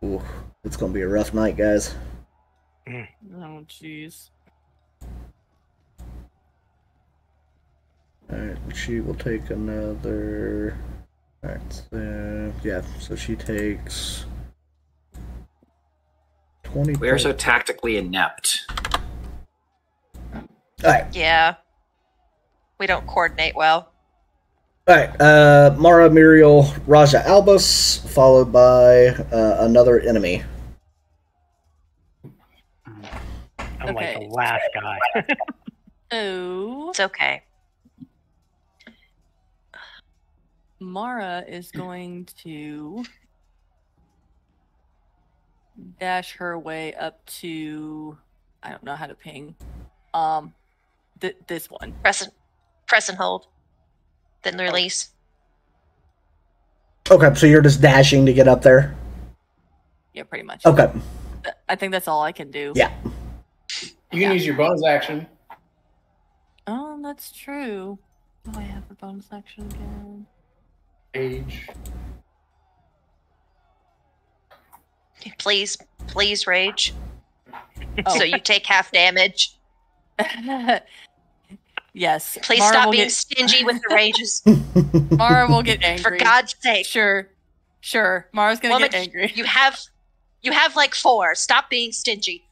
Ooh, it's going to be a rough night, guys. Oh, jeez. Alright, she will take another... Alright, so... Yeah, so she takes... 20 We are so tactically inept. Alright. yeah, we don't coordinate well. Alright, Mara, Muriel, Raja Albus, followed by another enemy. I'm like the last guy. Oh. It's okay. Mara is going to dash her way up to... I don't know how to ping. This one. Press and hold. Then release. Okay, so you're just dashing to get up there? Yeah, pretty much. Okay. I think that's all I can do. Yeah. You can use your bonus action. Oh, that's true. Oh, I have a bonus action again. Age. Please rage. Oh. So you take half damage. Yes. Please Mara stop will being get... stingy with the rages. Mara will get angry. For God's sake. Sure. Mara's gonna get angry. You have like 4. Stop being stingy.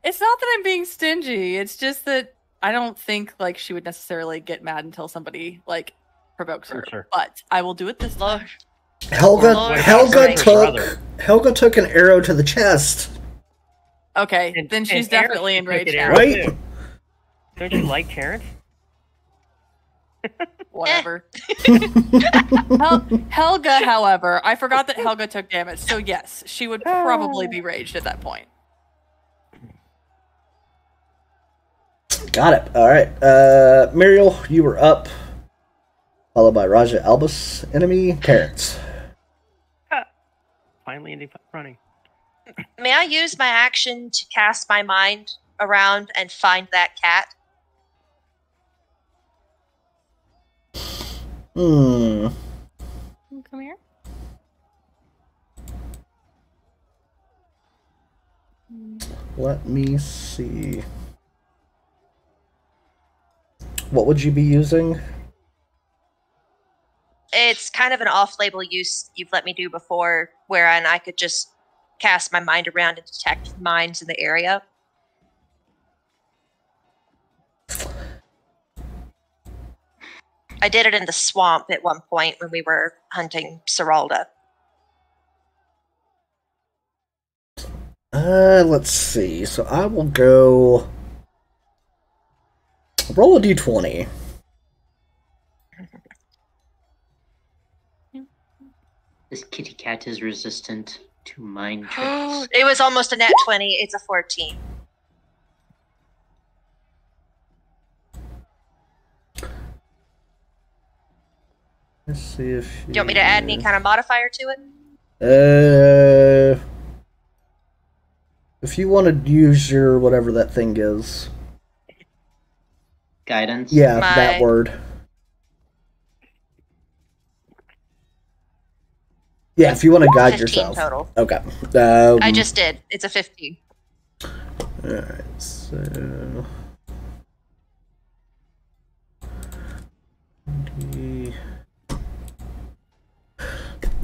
It's not that I'm being stingy. It's just that I don't think like she would necessarily get mad until somebody like provokes her. Sure. But I will do it this time. Helga took an arrow to the chest. Okay, And- then she's and Terrence definitely took an enraged arrow now. Right? too. Don't you like Terrence? whatever. Helga, however, I forgot that Helga took damage, so yes, she would probably be raged at that point. Got it. All right. Muriel, you were up. Followed by Raja, Albus, enemy, Terrence. Finally, ending running. May I use my action to cast my mind around and find that cat? Come here. Let me see. What would you be using? It's kind of an off-label use you've let me do before, wherein I could just cast my mind around and detect minds in the area. I did it in the swamp at one point when we were hunting Seralda. Let's see. So I will go... Roll a d20. This kitty cat is resistant to mind tricks. It was almost a nat 20. It's a 14. Let's see if Do you want me to add any kind of modifier to it? If you want to use your whatever that thing is. Guidance? Yeah, that word. Yeah, if you want to guide 15 yourself. total. Okay. I just did. It's a 15. Alright, so...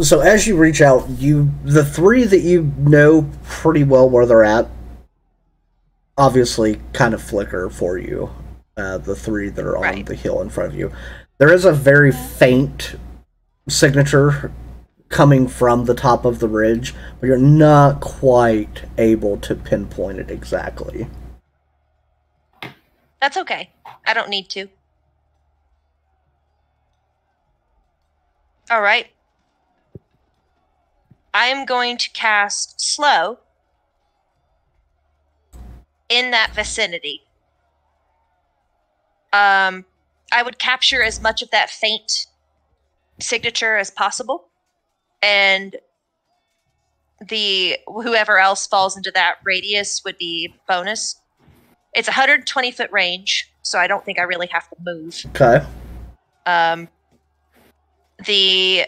So as you reach out, the three that you know pretty well where they're at, obviously kind of flicker for you. The three that are on the hill in front of you. There is a very faint signature coming from the top of the ridge, but you're not quite able to pinpoint it exactly. That's okay. I don't need to. All right. I am going to cast Slow in that vicinity. I would capture as much of that faint signature as possible, and whoever else falls into that radius would be bonus. It's 120-foot range, so I don't think I really have to move. Okay. The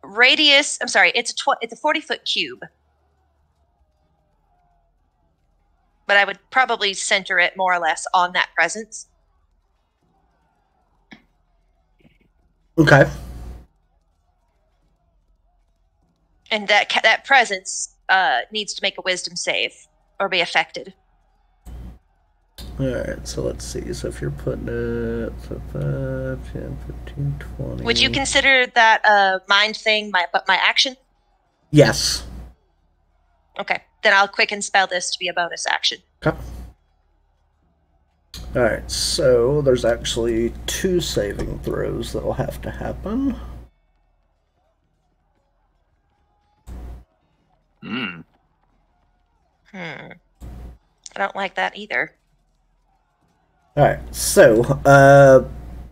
radius, I'm sorry, it's a 40-foot cube. But I would probably center it more or less on that presence. Okay. And that presence needs to make a wisdom save or be affected. Alright, so let's see. So if you're putting it... So 5, 10, 15, 20... Would you consider that a mind thing, my action? Yes. Okay, then I'll quicken spell this to be a bonus action. Okay. Alright, so there's actually 2 saving throws that will have to happen. I don't like that either. Alright, so,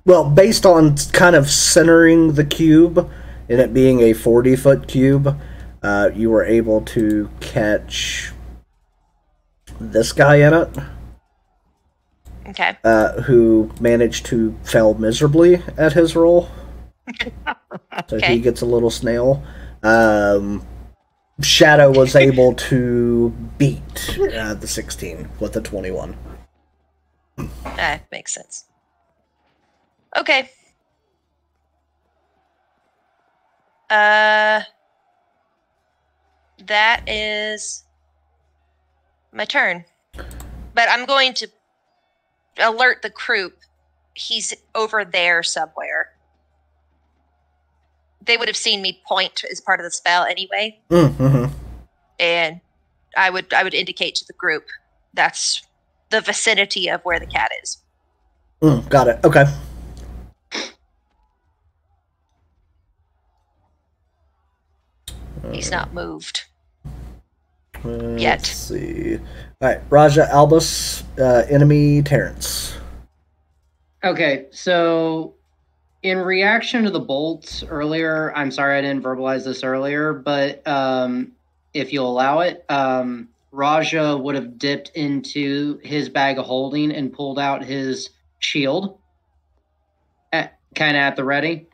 well, based on kind of centering the cube, and it being a 40-foot cube, you were able to catch this guy in it. Okay. Who managed to fail miserably at his roll. So okay. He gets a little snail. Shadow was able to beat the 16 with a 21. Makes sense. Okay. That is my turn. But I'm going to alert the group. He's over there somewhere. They would have seen me point as part of the spell anyway. Mm-hmm. And I would indicate to the group that's the vicinity of where the cat is. Got it. Okay. He's not moved. Let's Yet. see. All right, Raja, Albus, enemy, Terrence. Okay, so in reaction to the bolts earlier, I'm sorry I didn't verbalize this earlier, but if you'll allow it, Raja would have dipped into his bag of holding and pulled out his shield, kind of at the ready,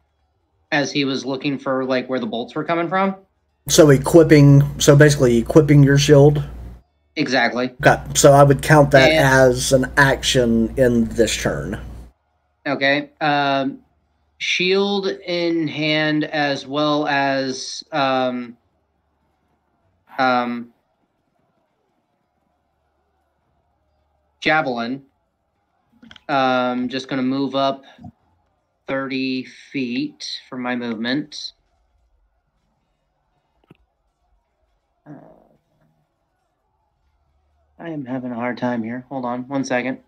as he was looking for like where the bolts were coming from. So basically equipping your shield. Exactly. Okay, so I would count that as an action in this turn. Okay. Shield in hand as well as javelin. Just going to move up 30 feet for my movement. I am having a hard time here. Hold on 1 second.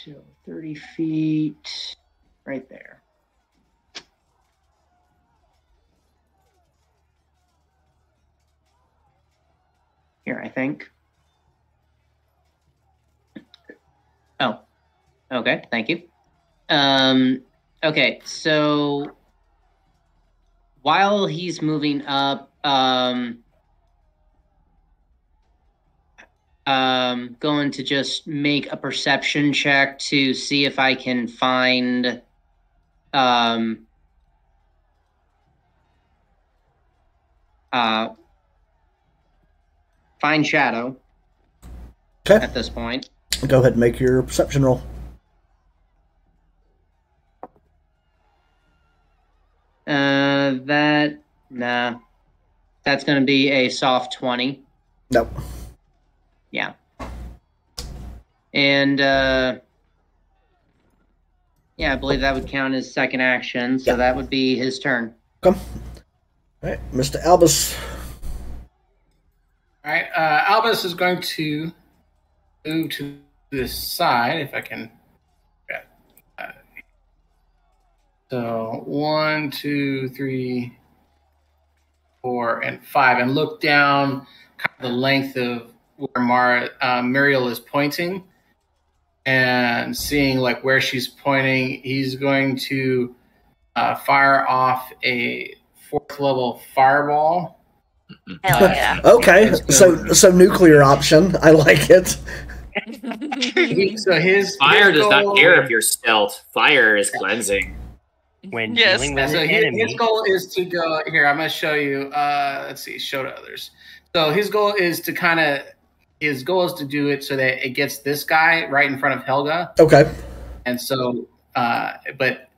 So 30 feet right there. Here, I think. Oh, okay. Thank you. Okay, so while he's moving up, going to just make a perception check to see if I can find Shadow. Okay. At this point. Go ahead and make your perception roll. That's going to be a soft 20. Nope. Yeah. And yeah, I believe that would count as second action, so that would be his turn. Come. All right, Mr. Albus. All right, Albus is going to move to this side, if I can. So 1, 2, 3, 4, and 5, and look down kind of the length of where Muriel is pointing, and seeing like where she's pointing. He's going to fire off a 4th level fireball. Hell yeah! Okay, so nuclear option. I like it. So his fire does not care if you're stealth. Fire is cleansing. When Yes. dealing with So an enemy. his goal is to go here. I'm going to show you. Let's see. Show to others. So his goal is to do it so that it gets this guy right in front of Helga. Okay. And so, but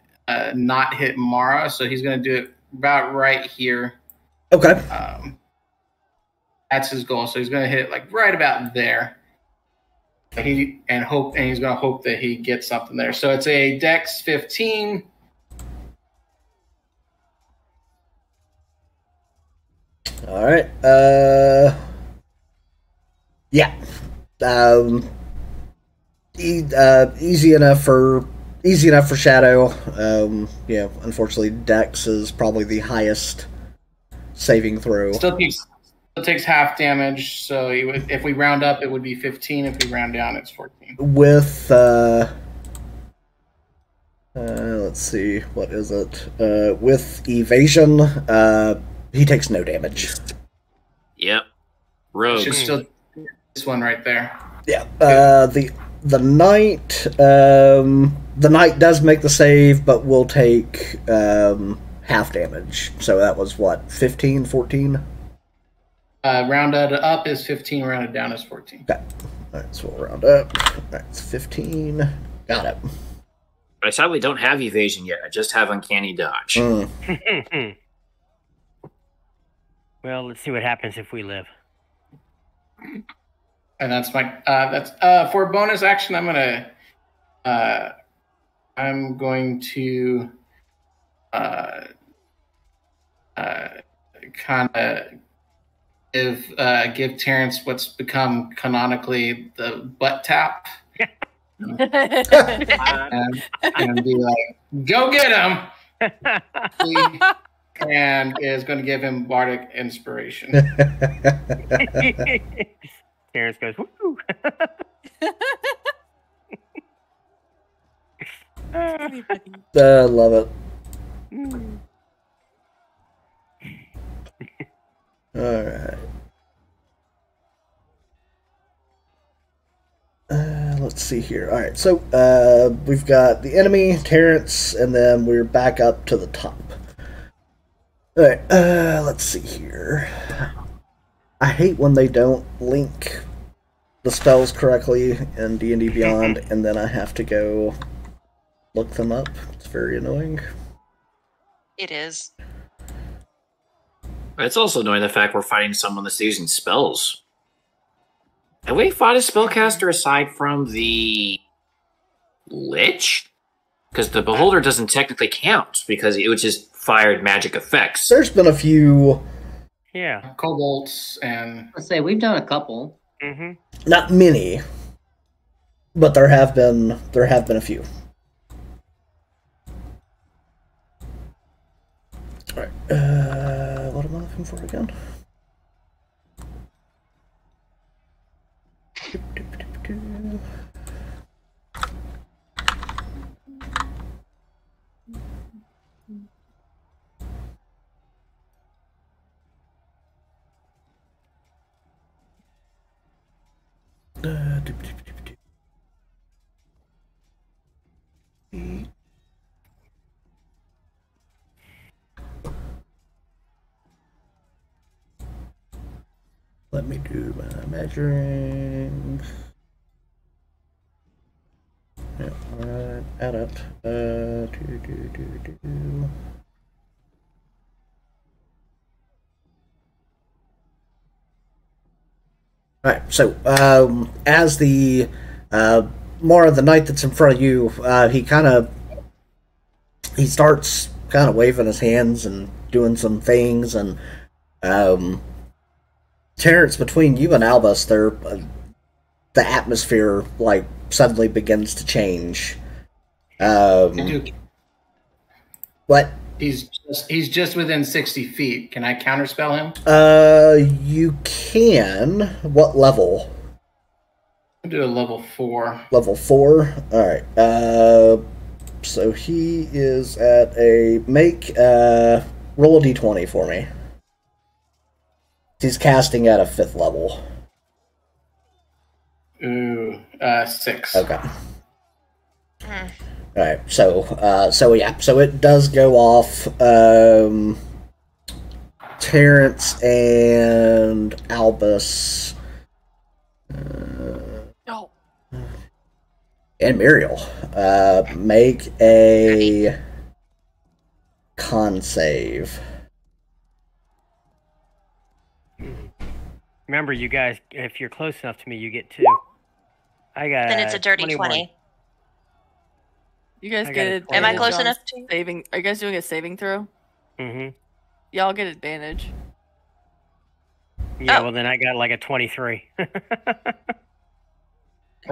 not hit Mara. So he's going to do it about right here. Okay. That's his goal. So he's going to hit it like right about there. He's going to hope that he gets something there. So it's a Dex 15. All right. Yeah. Easy enough for Shadow. Yeah. Unfortunately, Dex is probably the highest saving throw. Still takes half damage. So if we round up, it would be 15. If we round down, it's 14. With let's see, what is it? With evasion, he takes no damage. Yep. Rogue. Should still this one right there. Yeah. The knight does make the save, but will take half damage. So that was what, 15, 14? Rounded up is 15, rounded down is 14. Okay. Alright, so we'll round up. Alright, it's 15. Got it. But I sadly don't have evasion yet. I just have uncanny dodge. Well, let's see what happens if we live. And that's my for bonus action. I'm going to kind of give Terrence what's become canonically the butt tap. And be like, go get him. And is going to give him bardic inspiration. Terrence goes, woo! I love it. All right. Let's see here. All right, so we've got the enemy, Terrence, and then we're back up to the top. All right, let's see here. I hate when they don't link the spells correctly in D&D Beyond, and then I have to go look them up. It's very annoying. It is. It's also annoying the fact we're fighting someone that's using spells. Have we fought a spellcaster aside from the Lich? Because the Beholder doesn't technically count, because it was just fired magic effects. There's been a few... Yeah. Kobolds and... Let's say we've done a couple. Mm-hmm. Not many, but there have been a few. All right. What am I looking for again? Let me do my measuring. Yeah, alright, add up. Alright, so as the more of the knight that's in front of you, he starts kind of waving his hands and doing some things, and Terrence, between you and Albus, the atmosphere like suddenly begins to change. What? He's just within 60 feet. Can I counterspell him? You can. What level? I'll do a level 4. Level 4? Alright. So he is at a... roll a d20 for me. He's casting at a 5th level. Ooh, 6. Okay. Alright, so it does go off. Terrence and Albus. No. And Muriel. Make a con save. Remember, you guys, if you're close enough to me, you get 2. I got. Then it's a dirty 21. 20. You guys I get got a advantage. 20. Am I close on enough to? saving? Are you guys doing a saving throw? Mm-hmm. Y'all get advantage. Yeah, Oh. well, then I got like a 23.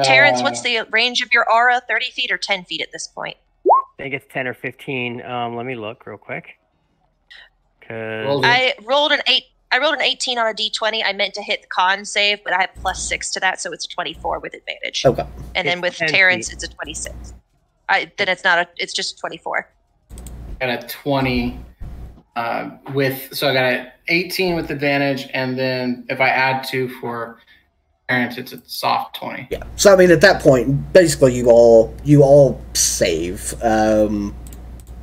Terrence, what's the range of your aura? 30 feet or 10 feet at this point? I think it's 10 or 15. Let me look real quick. Cause I rolled an 18 on a d20. I meant to hit the con save, but I have +6 to that, so it's a 24 with advantage. Okay. And then It's with 10 Terrence, feet. it's a 26. Then it's just 24. Got a 20 so I got an 18 with advantage, and then if I add 2 for Terrence, it's a soft 20. Yeah. So I mean, at that point, basically, you all save.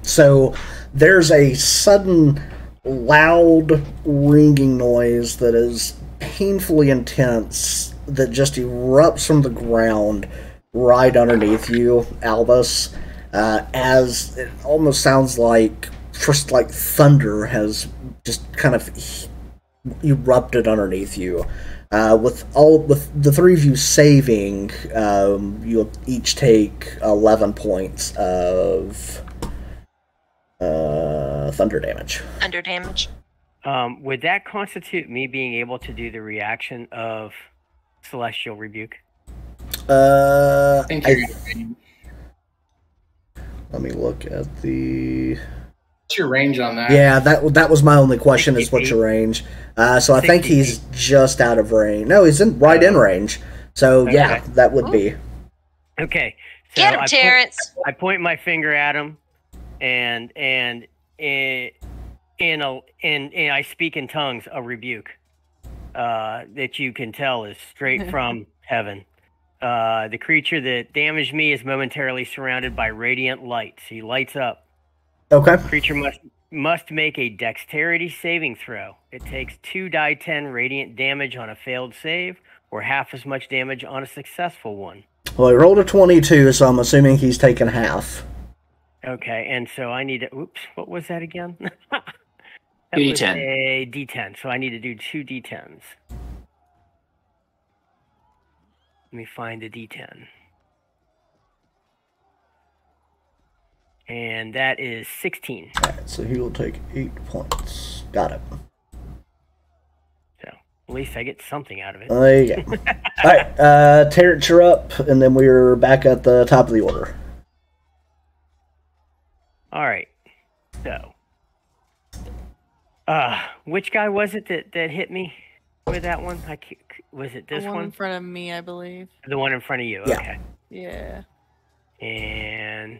So there's a sudden, loud ringing noise that is painfully intense that just erupts from the ground right underneath you, Albus. As it almost sounds like thunder has just kind of erupted underneath you. With the 3 of you saving, you'll each take 11 points of thunder damage. Under damage. would that constitute me being able to do the reaction of Celestial Rebuke? I think you're let me look at the... What's your range on that? Yeah, that was my only question is what's your range. So I think he's just out of range. No, he's in range. So yeah, that would be. Okay. So Get him, Terrence. I point my finger at him, and I speak in tongues a rebuke that you can tell is straight from heaven. The creature that damaged me is momentarily surrounded by radiant light. So he lights up. Okay. Creature must make a dexterity saving throw. It takes 2d10 radiant damage on a failed save, or half as much damage on a successful one. Well, he rolled a 22, so I'm assuming he's taken half. Okay, and so I need to... Oops, what was that again? That 2d10. was a d10, so I need to do 2 d10s. Let me find the d10. And that is 16. Alright, so he will take 8 points. Got it. So, at least I get something out of it. There you go. Alright, Terrence, you're up, and then we're back at the top of the order. Alright, so... which guy was it that hit me with that one? Was it this The one one? in front of me, I believe. The one in front of you, Yeah. okay. Yeah. And...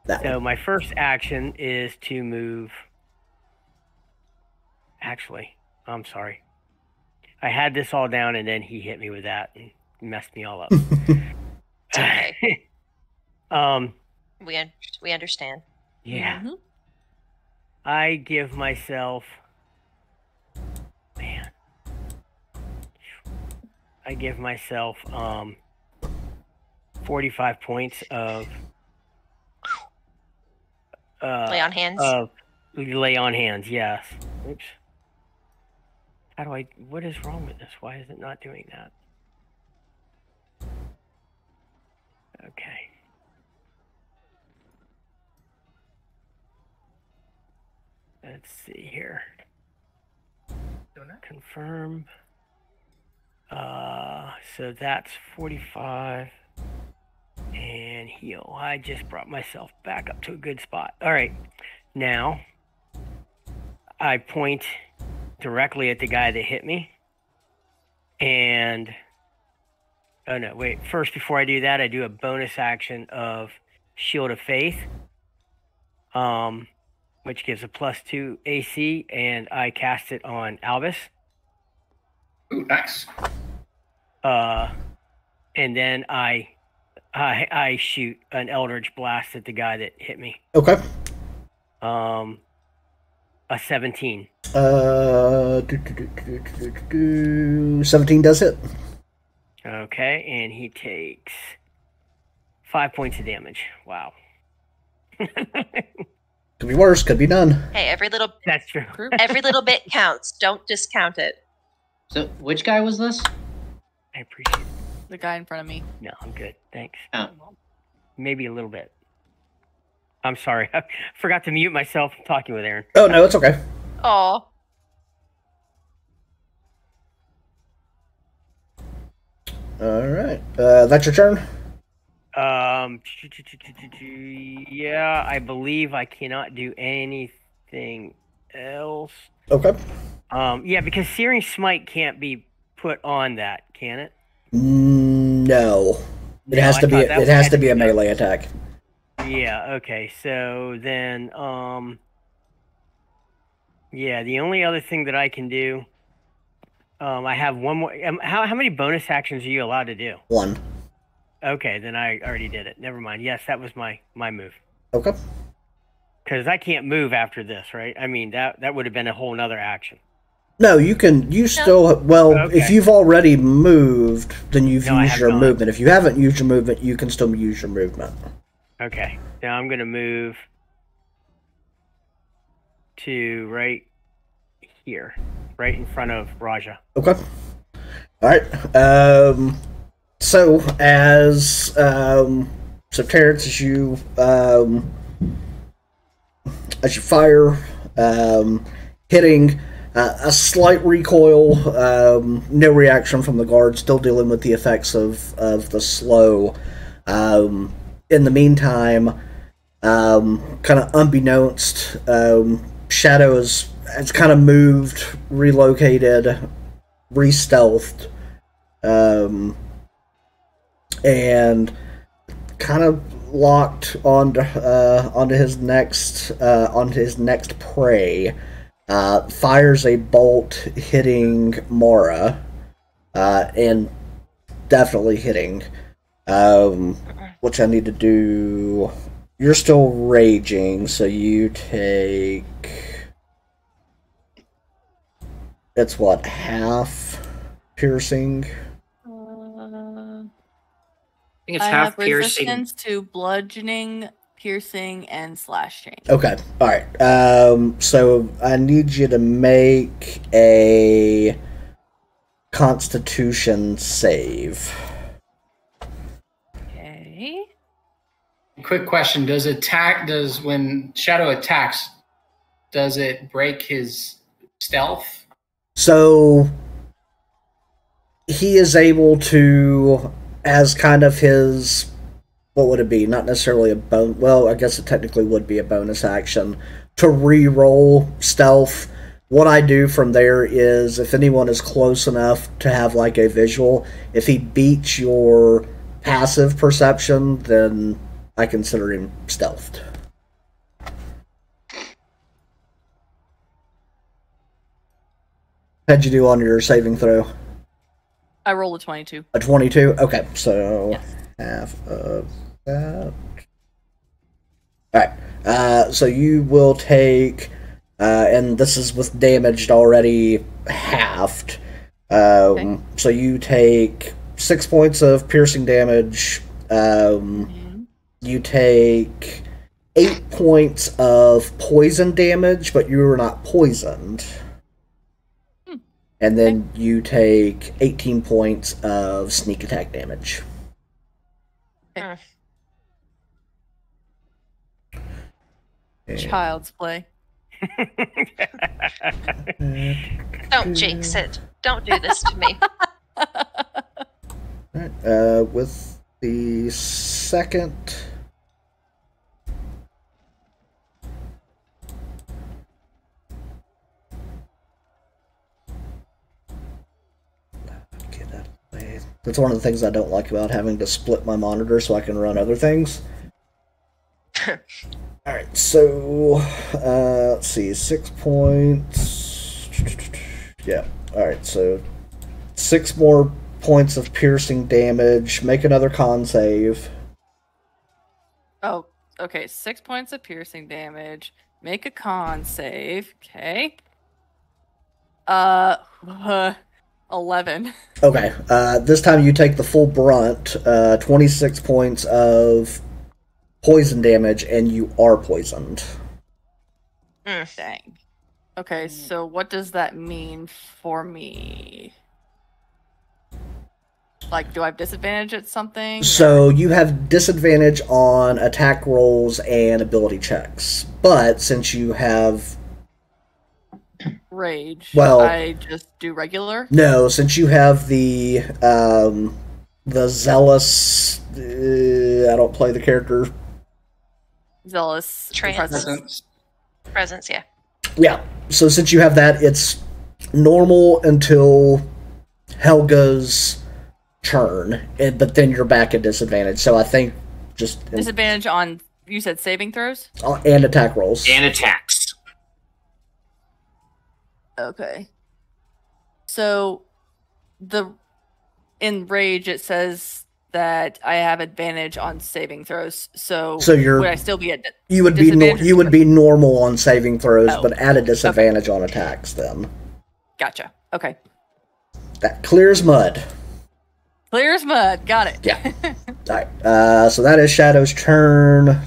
That So one. my first action is to move... Actually, I'm sorry. I had this all down, and then he hit me with that and messed me all up. It's okay. We understand. Yeah. Mhm. I give myself... Man. I give myself 45 points of... Lay on hands. Lay on hands, yes. Oops. What is wrong with this? Why is it not doing that? Okay. Let's see here. Confirm. So that's 45. And heal. I just brought myself back up to a good spot. All right. Now, I point directly at the guy that hit me. And... Oh, no. Wait. First, before I do that, I do a bonus action of Shield of Faith. Which gives a +2 AC. And I cast it on Albus. Ooh, nice. And then I shoot an Eldritch Blast at the guy that hit me. Okay. A 17. 17 does hit. Okay, and he takes 5 points of damage. Wow. Could be worse, could be none. Hey, every little That's true. every little bit counts. Don't discount it. So, which guy was this? I appreciate it. The guy in front of me. No, I'm good. Thanks. Oh. Maybe a little bit. I'm sorry. I forgot to mute myself talking with Aaron. Oh, no, it's okay. Oh, Alright. That's your turn? Yeah, I believe I cannot do anything else. Okay. Yeah, because Searing Smite can't be put on that, can it? No. It No, has I to be. thought that It has had to be a done. melee attack. Yeah, okay. So then, yeah, the only other thing that I can do, I have one more. How many bonus actions are you allowed to do? 1. Okay, then I already did it. Never mind. Yes, that was my move. Okay. Because I can't move after this, right? I mean, that would have been a whole nother action. No, you can. You still. Well, Okay. if you've already moved, then you've No, I used have your not. movement. If you haven't used your movement, you can still use your movement. Okay, now I'm going to move to right here, right in front of Raja. Okay. All right. So as Terrence, as you fire, hitting a slight recoil, no reaction from the guard, still dealing with the effects of the slow. In the meantime, kind of unbeknownst, Shadow has kind of moved, relocated, re-stealthed, and kind of locked onto his next prey. Fires a bolt hitting Mara, and definitely hitting. Which I need to do. You're still raging, so you take. It's what, half piercing? I think it's I half have piercing. resistance to bludgeoning, piercing, and slashing. Okay, alright. So I need you to make a Constitution save. Okay. Quick question: Does when Shadow attacks, does it break his stealth? So he is able to, as kind of his, what would it be? Not necessarily a bonus. Well, I guess it technically would be a bonus action to re-roll stealth. What I do from there is, if anyone is close enough to have like a visual, if he beats your passive perception, then I consider him stealthed. How'd you do on your saving throw? I rolled a 22. A 22? Okay, so Yes. half of that. Alright, so you will take, and this is with damaged already halved. Okay. So you take 6 points of piercing damage. You take 8 points of poison damage, but you are not poisoned. And then you take 18 points of sneak attack damage. Child's play. Don't jinx it. Don't do this to me. Alright, with the second... Get out of the way. That's one of the things I don't like about having to split my monitor so I can run other things. Alright, so, let's see, 6 points. Yeah, alright, so 6 more points of piercing damage. Make another con save. Oh, okay. 6 points of piercing damage. Make a con save. Okay. 11. Okay, this time you take the full brunt, 26 points of poison damage, and you are poisoned. Dang. Okay, so what does that mean for me? Like, do I have disadvantage at something? So you have disadvantage on attack rolls and ability checks, but since you have... Rage. Well, I just do regular? No, since you have the zealous... I don't play the character. Zealous. Presence, yeah. Yeah, so since you have that, it's normal until Helga's turn, but then you're back at disadvantage. So I think just... Disadvantage on, you said saving throws? And attack rolls. And attacks. Okay. So, in Rage, it says that I have advantage on saving throws. So you're... would I still be at You would be normal on saving throws, but at a disadvantage on attacks then. Gotcha. Okay. That clear as mud. Clear as mud. Got it. Yeah. Alright. So that is Shadow's turn.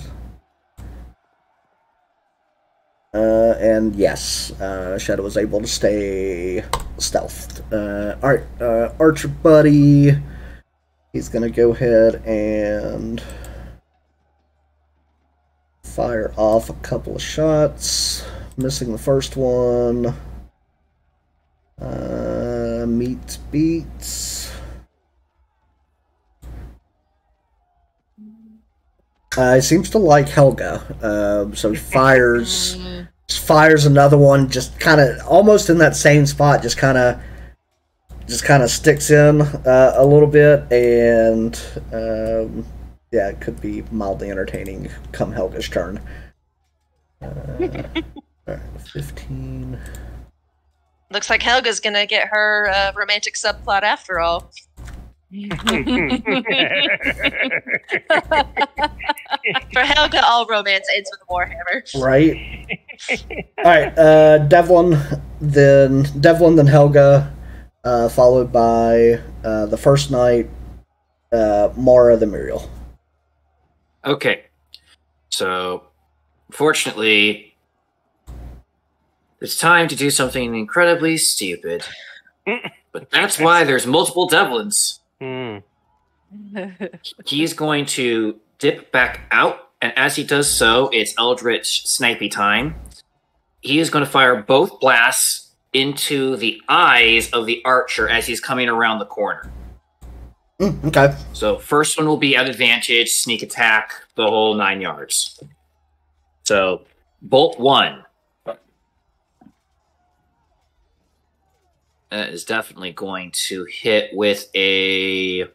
And yes, Shadow was able to stay stealthed. Alright, Archer Buddy. He's gonna go ahead and fire off a couple of shots. Missing the first one. Meets beats. He seems to like Helga, so he fires another one, just kind of almost in that same spot, just kind of sticks in a little bit, and yeah, it could be mildly entertaining come Helga's turn. Alright, 15. Looks like Helga's gonna get her romantic subplot after all. For Helga, all romance ends with a warhammer. Right. All right. Devlin, then Helga, followed by the first knight, Mara, then Muriel. Okay. So, fortunately, it's time to do something incredibly stupid. But that's why there's multiple Devlins. He's going to dip back out, and as he does so, it's Eldritch Snipey time. He is going to fire both blasts into the eyes of the archer as he's coming around the corner. Okay. So first one will be at advantage, sneak attack, the whole 9 yards. So bolt 1. That is definitely going to hit with a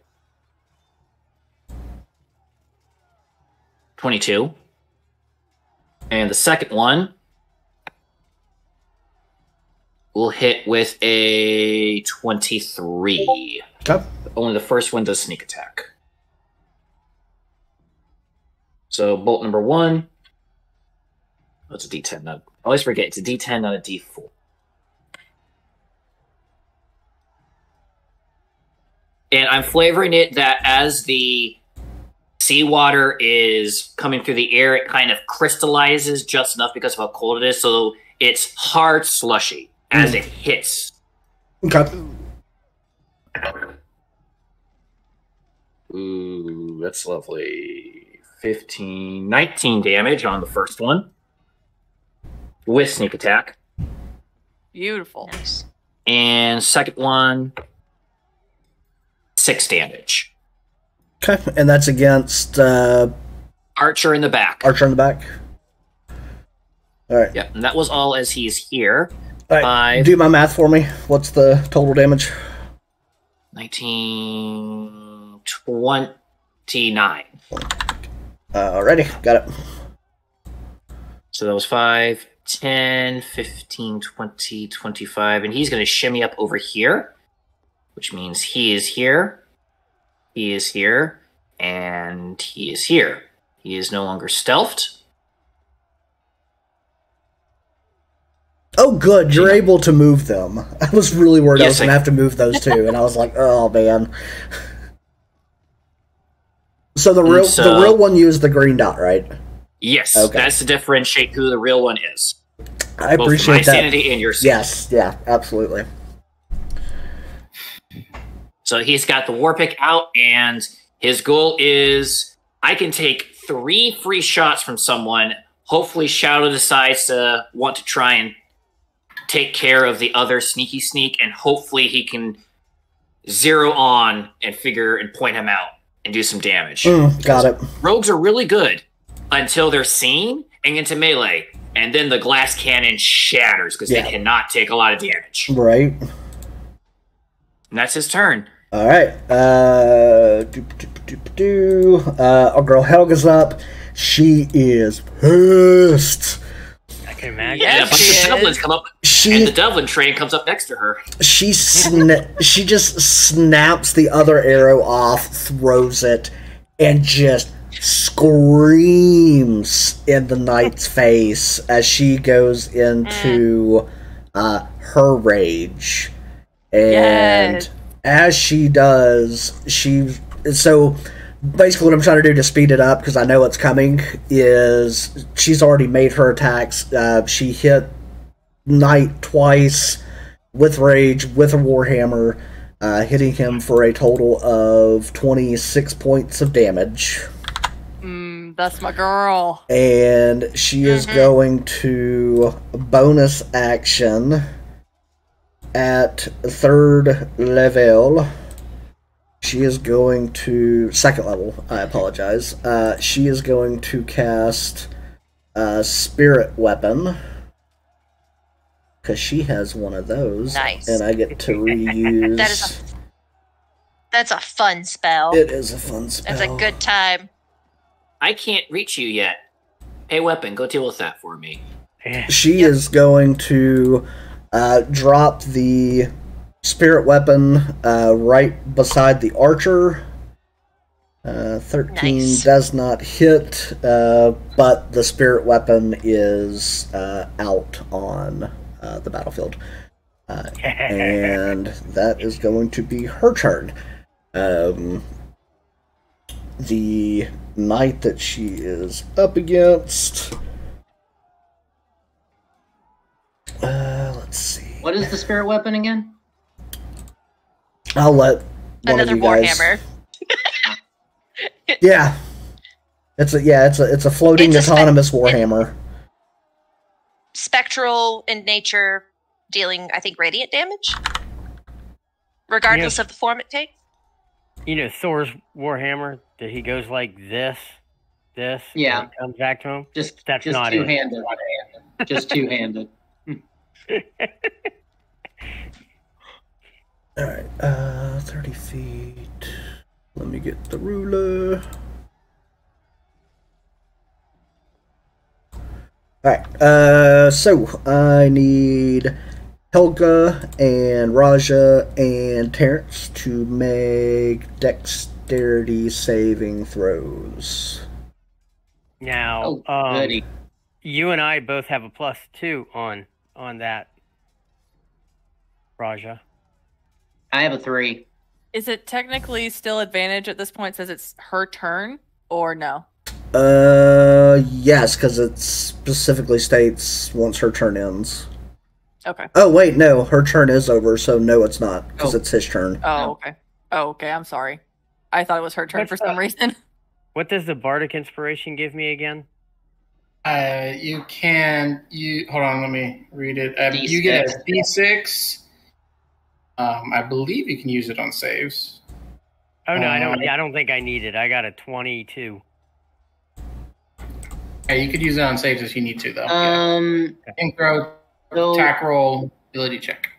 22. And the second one will hit with a 23. Okay. Only the first one does sneak attack. So bolt number 1. Oh, it's a D10. I always forget. It's a D10, not a D4. And I'm flavoring it that as the seawater is coming through the air, it kind of crystallizes just enough because of how cold it is, so it's hard slushy as it hits. Okay. Ooh, that's lovely. 19 damage on the first one with sneak attack. Beautiful. Nice. And second one, 6 damage. Okay, and that's against Archer in the back. Archer in the back. All right. Yep, and that was all as he's here. All right. Do my math for me. What's the total damage? 19, 29. Alrighty, got it. So that was 5, 10, 15, 20, 25, and he's going to shimmy up over here, which means he is here, he is here, and he is here. He is no longer stealthed. Oh, good. You're able to move them. I was really worried I was going to have to move those two, and I was like, oh, man. So the real one used the green dot, right? Yes, okay. That's to differentiate who the real one is. I appreciate my that. Sanity and your sanity. Yes, yeah, absolutely. So he's got the war pick out, and his goal is, I can take 3 free shots from someone. Hopefully Shadow decides to want to try and take care of the other sneaky sneak, and hopefully he can zero on and figure and point him out and do some damage. Got it. Rogues are really good until they're seen and into melee, and then the glass cannon shatters because they cannot take a lot of damage. Right. And that's his turn. All right. Our girl Helga's up. She is pissed. I can imagine. Yeah, a bunch of Devlins come up, and the Devlin train comes up next to her. She just snaps the other arrow off, throws it, and just screams in the knight's face as she goes into her rage. And as she does, so basically what I'm trying to do to speed it up, because I know it's coming, is she's already made her attacks. She hit Knight twice with rage, with a warhammer, hitting him for a total of 26 points of damage. That's my girl. And she is going to bonus action at 3rd level. she is going to second level. I apologize. She is going to cast Spirit Weapon because she has one of those. Nice. And I get to reuse. That's a fun spell. It is a fun spell. That's a good time. I can't reach you yet. Hey, Weapon, go deal with that for me. She is going to drop the Spirit Weapon right beside the Archer. 13 Nice. does not hit, but the Spirit Weapon is out on the battlefield. And that is going to be her turn. The knight that she is up against. Let's see. What is the spirit weapon again? I'll let one Another of you guys. Warhammer. Yeah, it's a floating It's a autonomous Warhammer. Spectral in nature, dealing, I think, radiant damage, regardless of the form it takes. You know Thor's Warhammer that he goes like this, Yeah. and it comes back to him. Just That's not it. two-handed. Just two-handed. Alright, 30 feet. Let me get the ruler. Alright, so I need Helga and Raja and Terrence to make dexterity saving throws. Now, Goody. you and I both have a +2 on that, Raja. I have a 3. Is it technically still advantage at this point since it's her turn, or no? Yes, because it specifically states once her turn ends. Okay. Oh, wait, no, her turn is over, so no, it's not, because Oh. it's his turn. Oh, okay. Oh, okay. I'm sorry. I thought it was her turn What's for some that? reason. What does the Bardic Inspiration give me again? You hold on, let me read it. D6. You get a D6. I believe you can use it on saves. Oh no, I don't think I need it. I got a 22. Yeah, you could use it on saves if you need to, though. Synchro, So, attack roll, ability check.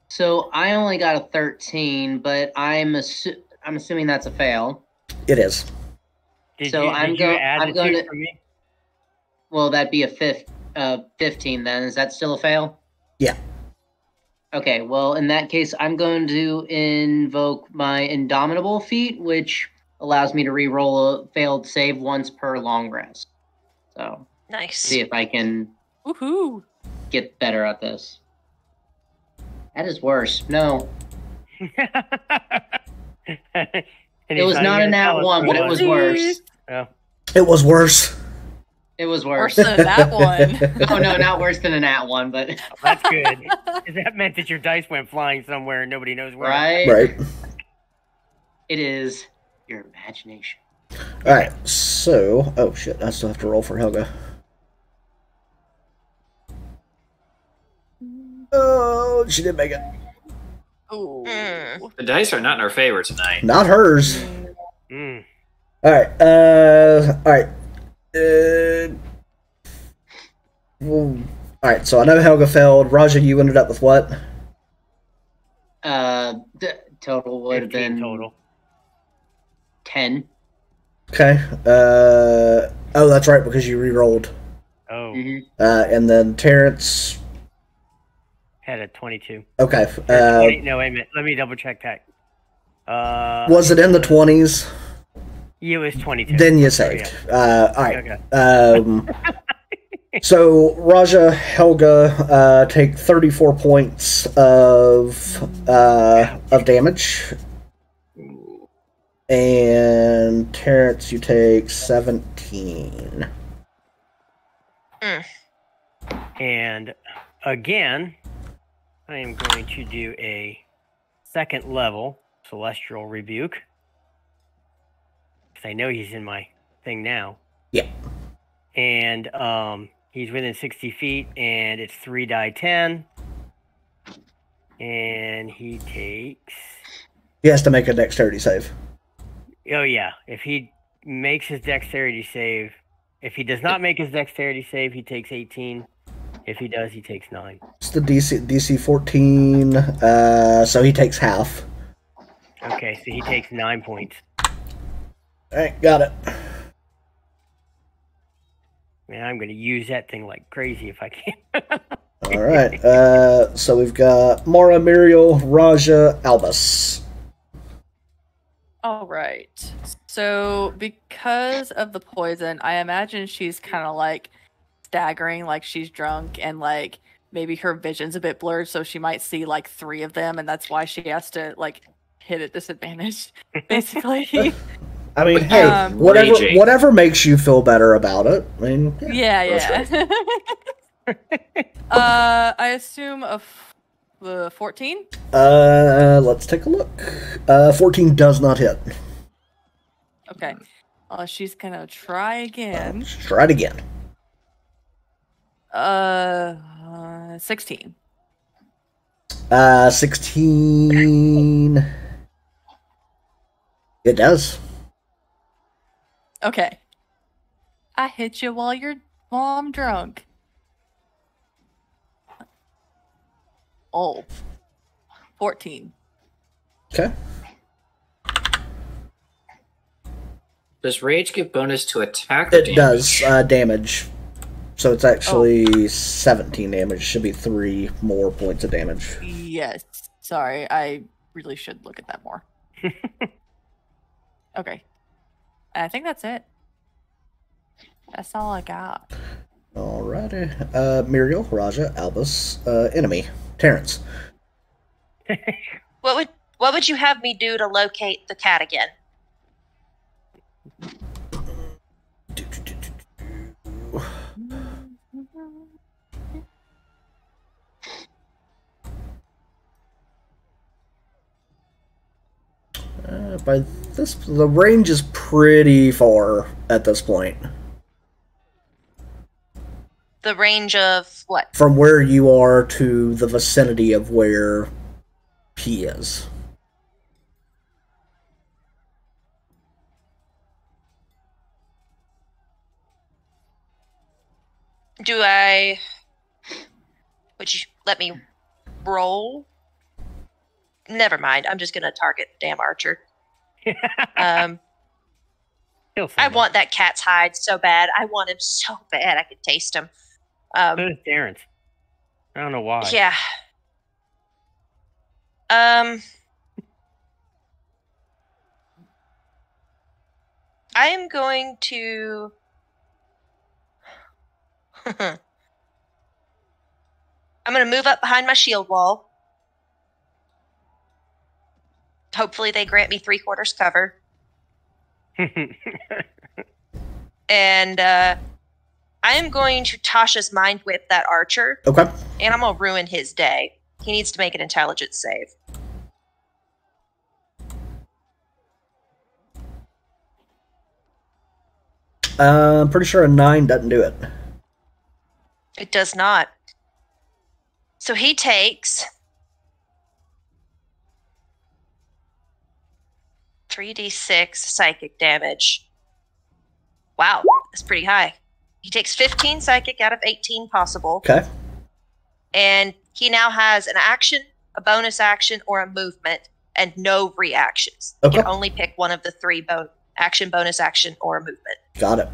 so I only got a 13, but I'm assuming that's a fail. It is. Did So you, I'm did you go- add I'm the going 2 to- for me? Well, that'd be a 15 then. Is that still a fail? Yeah. Okay, well, in that case, I'm going to invoke my Indomitable feat, which allows me to re-roll a failed save once per long rest. So, Nice. see if I can Woohoo! get better at this. That is worse. No. It was not a nat 1, but it was worse. Oh. It was worse. It was Worse worse. than that one. Oh, no, not worse than a nat 1, but... That's good. 'Cause that meant that your dice went flying somewhere and nobody knows where. Right? Right. It is your imagination. Alright, so... Oh, shit, I still have to roll for Helga. Oh, she didn't make it. Ooh. The dice are not in our favor tonight. Not hers. Mm. Alright, alright. Well, alright, so I know Helga failed. Raja, you ended up with what? The total would have 15 been total. 10. Okay. Oh, that's right, because you re-rolled. Oh, hmm And then Terrence. had a 22. Okay. Or 20 no, wait a minute. Let me double check that. Was it in the 20s? It was 22. Then you saved. Alright. Okay. So Raja, Helga take 34 points of damage, and Terrence, you take 17. And again, I am going to do a second level Celestial Rebuke. Because I know he's in my thing now. Yeah. And he's within 60 feet, and it's 3 die 10. And he takes He has to make a dexterity save. Oh yeah, if he makes his dexterity save, if he does not make his dexterity save, he takes 18. If he does, he takes 9. It's the DC 14, so he takes half. Okay, so he takes 9 points. Alright, got it. Man, I'm going to use that thing like crazy if I can. Alright, so we've got Mara, Muriel, Raja, Albus. All right. So because of the poison, I imagine she's kind of like staggering, like she's drunk, and like maybe her vision's a bit blurred, so she might see like 3 of them, and that's why she has to like hit at disadvantage, basically. I mean, hey, whatever makes you feel better about it. I mean, yeah. I assume a 14. Let's take a look. 14 does not hit. Okay. She's gonna try again. Try it again. 16. 16. It does. Okay. I hit you while I'm drunk. Oh. 14. Okay. Does rage give bonus to attack? It does damage. So it's actually 17 damage. Should be 3 more points of damage. Yes. Sorry, I really should look at that more. Okay. I think that's it. That's all I got. Alrighty. Muriel, Raja, Albus, enemy, Terrence. What would you have me do to locate the cat again? By this, the range is pretty far at this point. The range of what? From where you are to the vicinity of where he is. Would you let me roll? Never mind. I'm just gonna target the damn archer. I want that cat's hide so bad. I want him so bad. I could taste him. So does Terrence. I don't know why. Yeah. I am going to. I'm going to move up behind my shield wall. Hopefully they grant me 3/4 cover. And I am going to Tasha's Mind Whip that archer. Okay. And I'm going to ruin his day. He needs to make an intelligence save. I'm pretty sure a 9 doesn't do it. It does not. So he takes 3d6 psychic damage. Wow, that's pretty high. He takes 15 psychic out of 18 possible. Okay. And he now has an action, a bonus action, or a movement, and no reactions. Okay. You can only pick one of the 3 action, bonus action, or a movement. Got it.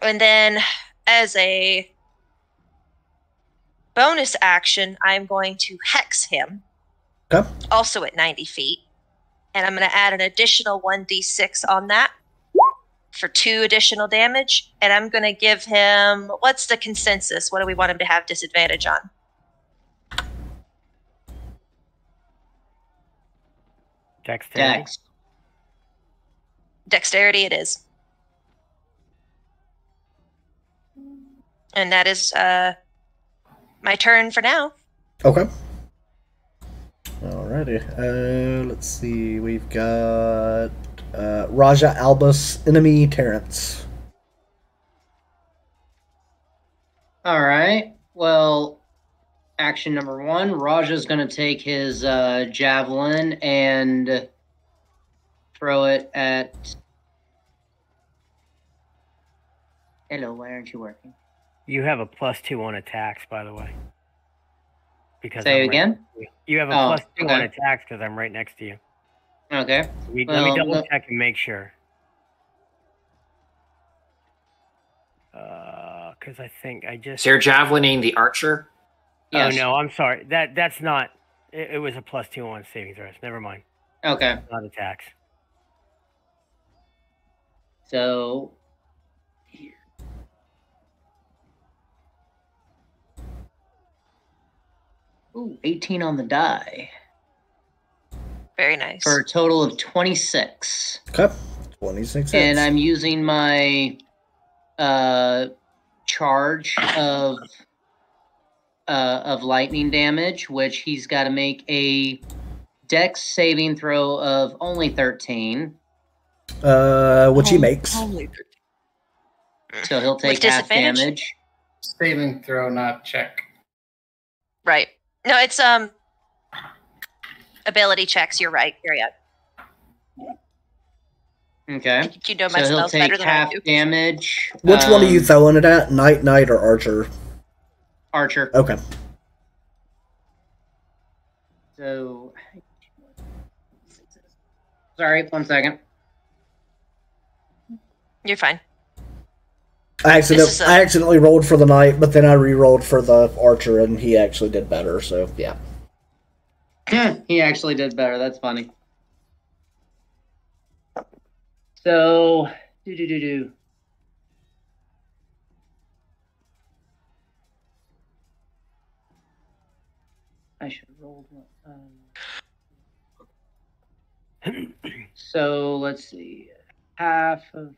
And then as a bonus action, I'm going to hex him. Okay. Also at 90 feet. And I'm going to add an additional 1d6 on that for 2 additional damage. And I'm going to give him, what's the consensus? What do we want him to have disadvantage on? Dexterity. Dex. Dexterity it is. And that is my turn for now. Okay. Alrighty. Let's see. We've got Raja, Albus, enemy, Terrence. All right. Well, action number 1, Raja's going to take his javelin and throw it at... Hello, why aren't you working? You have a +2 on attacks, by the way. Because Say it again? You have a +2 on attacks because I'm right next to you. Okay. Let me double check and make sure. Because I think I just... So you're javelining the archer? Yes. Oh, no, I'm sorry. That's not... It was a +2 on saving throws. Never mind. Okay. Not attacks. So... here. Ooh, 18 on the die. Very nice. For a total of 26. Okay. 26 hits. And I'm using my charge of lightning damage, which he's got to make a dex saving throw of only 13. Which he makes. Only 13. So he'll take half damage. Saving throw, not check. Right. No, it's ability checks. You're right. Okay. You know my So he'll spells better take than I half do. damage. Which one are you throwing it at? Knight, or Archer? Archer. Okay. So... Sorry, 1 second. You're fine. I accidentally rolled for the Knight, but then I re-rolled for the Archer, and he actually did better, so yeah. He actually did better. That's funny. So, I should have rolled one. So, let's see. Half of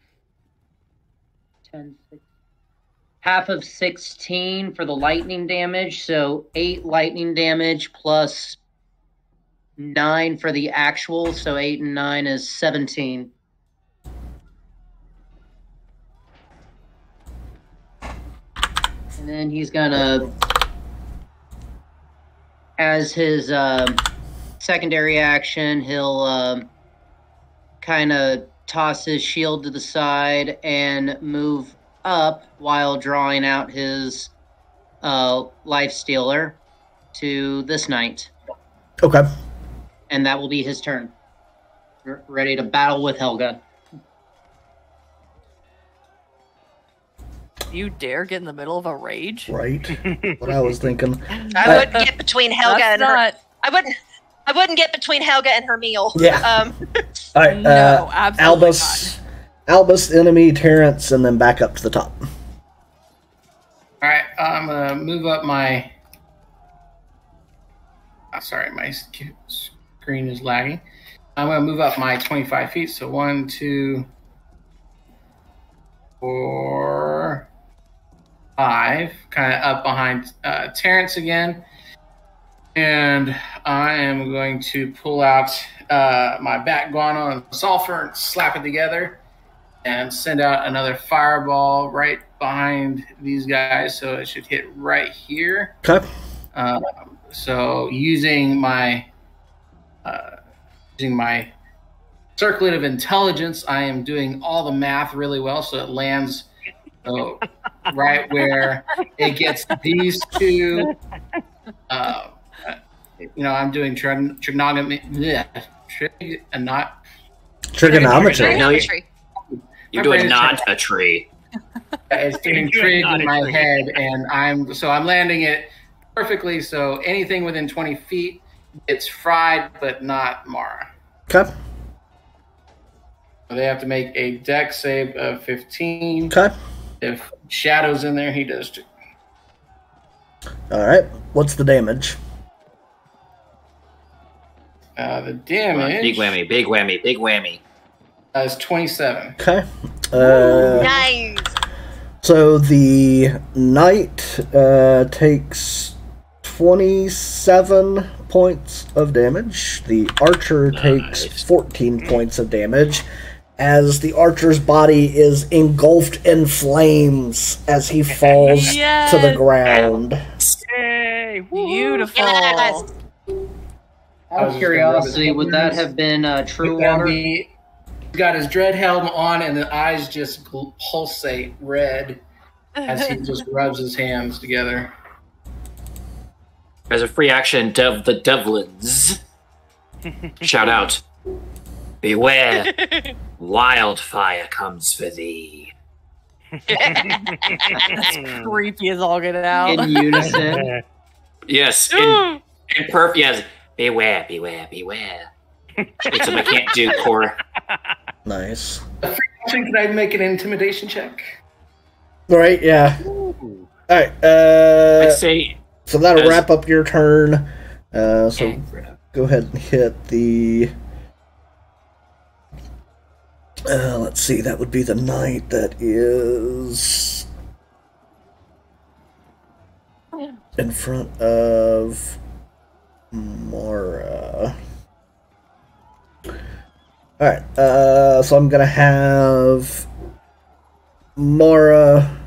10, 6. Half of 16 for the lightning damage. So 8 lightning damage plus 9 for the actual. So 8 and 9 is 17. And then he's gonna, as his secondary action, he'll kind of toss his shield to the side and move up while drawing out his life stealer to this knight. Okay. And that will be his turn. Ready to battle with Helga. You dare get in the middle of a rage? Right. What I was thinking. I wouldn't get between Helga That's and her. not- I wouldn't get between Helga and her meal. Yeah. All right. No, absolutely Albus, enemy, Terrence, and then back up to the top. All right, I'm gonna move up my. Sorry, my screen is lagging. I'm gonna move up my 25 feet. So 1, 2, 4, 5. Kind of up behind Terrence again. And I am going to pull out my bat guano and sulfur and slap it together and send out another fireball right behind these guys. So it should hit right here. Okay. So using my circlet of intelligence, I am doing all the math really well. So it lands right where it gets these two. I'm doing trigonometry. Trigonometry. You're doing not a tree. It's doing trig in my head, and I'm landing it perfectly. So anything within 20 feet gets fried, but not Mara. Okay. So they have to make a dex save of 15. Okay. If Shadow's in there, he does too. All right. What's the damage? The damage. Big whammy, big whammy, big whammy. Is 27. Okay. Nice. So the knight takes 27 points of damage. The archer takes 14 points of damage as the archer's body is engulfed in flames as he falls to the ground. Yay! Yay! Woo-hoo. Beautiful. Yes. Out of curiosity, would that have been true water? He's got his dread helmet on, and the eyes just pulsate red as he just rubs his hands together. As a free action, the Devlins shout out, "Beware, wildfire comes for thee." That's creepy as all get out. In unison. Yes, in perfect. Yes, beware, beware, beware. It's what I can't do, Core. Nice. Can I make an intimidation check? All right, yeah. All right. I'd say. So that'll as- wrap up your turn. So go ahead and hit the. Let's see. That would be the knight. That is in front of Mara. All right. So I'm gonna have Mara,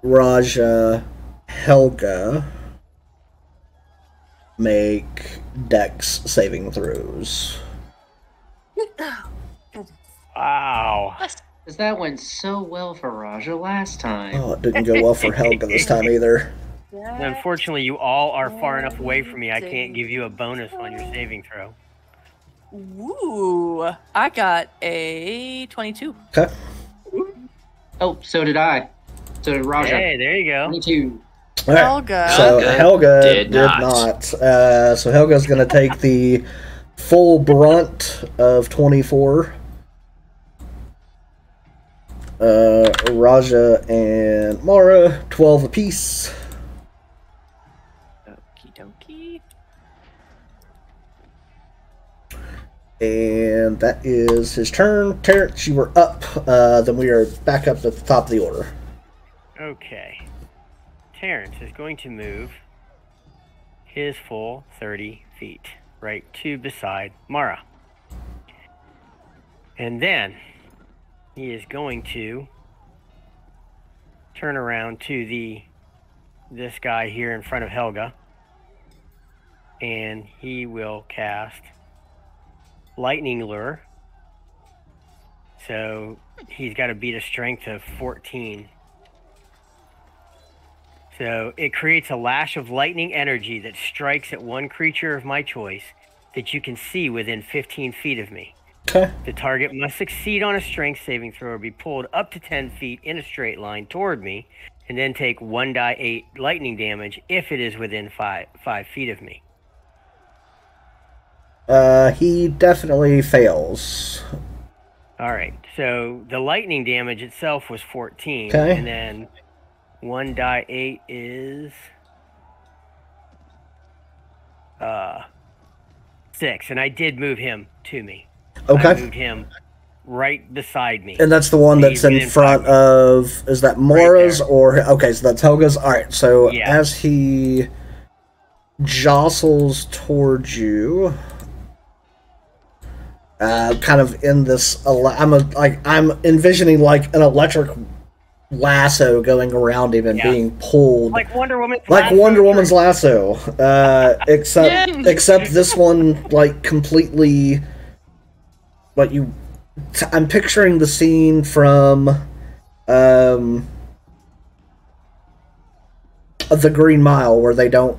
Raja, Helga make Dex saving throws. Wow. Because that went so well for Raja last time. Oh, it didn't go well for Helga this time either. Unfortunately, you all are far enough away from me. I can't give you a bonus on your saving throw. Ooh, I got a 22. Okay. Oh, so did I. So did Raja. Hey, there you go. 22. All right. Helga. So Helga did did not. not. So Helga's going to take the full brunt of 24. Raja and Mara, 12 apiece. Okie dokie. And that is his turn. Terrence, you were up. Then we are back up at the top of the order. Okay. Terrence is going to move his full 30 feet right to beside Mara. And then he is going to turn around to this guy here in front of Helga. And he will cast Lightning Lure. So he's got to beat a strength of 14. So it creates a lash of lightning energy that strikes at one creature of my choice that you can see within 15 feet of me. Okay. The target must succeed on a strength saving throw or be pulled up to 10 feet in a straight line toward me, and then take 1d8 lightning damage if it is within 5 feet of me. He definitely fails. All right. So the lightning damage itself was 14, Okay. and then 1d8 is 6, and I did move him to me. I Okay. moved him right beside me. And that's the one that's in front of. Is that Mara's or. Okay, so that's Helga's. Alright, so Yeah. as he jostles towards you. Kind of in this. I'm envisioning like an electric lasso going around him and Yeah. being pulled. Like Wonder Woman's Like lasso. Wonder Woman's lasso, except this one like completely, like I'm picturing the scene from, the Green Mile where they don't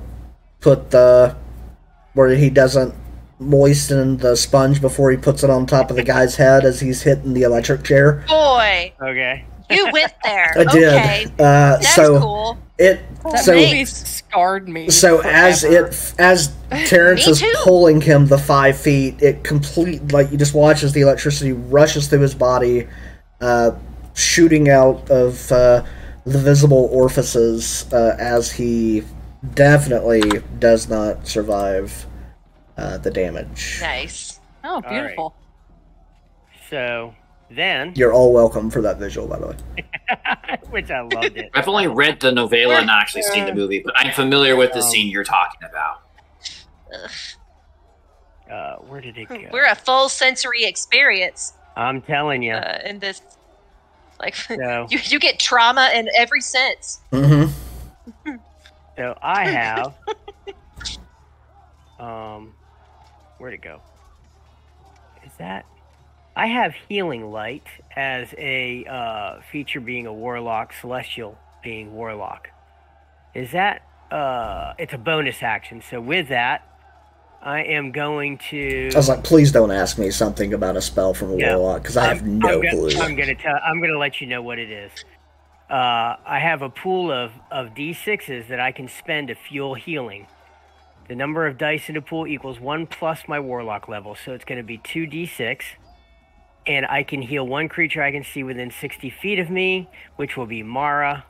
put where he doesn't moisten the sponge before he puts it on top of the guy's head as he's hitting the electric chair. Boy, Okay. you went there. I did. Okay. That's So cool. it That so movie scarred me. So as Terrence Me is too. pulling him the 5 feet, it you just watch as the electricity rushes through his body, shooting out of the visible orifices as he definitely does not survive the damage. Nice. Oh, beautiful. So then, You're all welcome for that visual, by the way. which I loved it. I've only read the novella and not actually seen the movie, but I'm familiar with the scene you're talking about. Where did it go? We're a full sensory experience I'm telling you. in this. Like So you get trauma in every sense. Mm-hmm. So I have. Where'd it go? Is that? I have Healing Light as a feature being a Warlock, Celestial being Warlock. Is that? It's a bonus action. So with that, I am going to. I was like, please don't ask me something about a spell from a Warlock, because I have no clue. I'm gonna let you know what it is. I have a pool of D6s that I can spend to fuel healing. The number of dice in the pool equals 1 plus my Warlock level, so it's going to be 2d6. And I can heal one creature I can see within 60 feet of me, which will be Mara.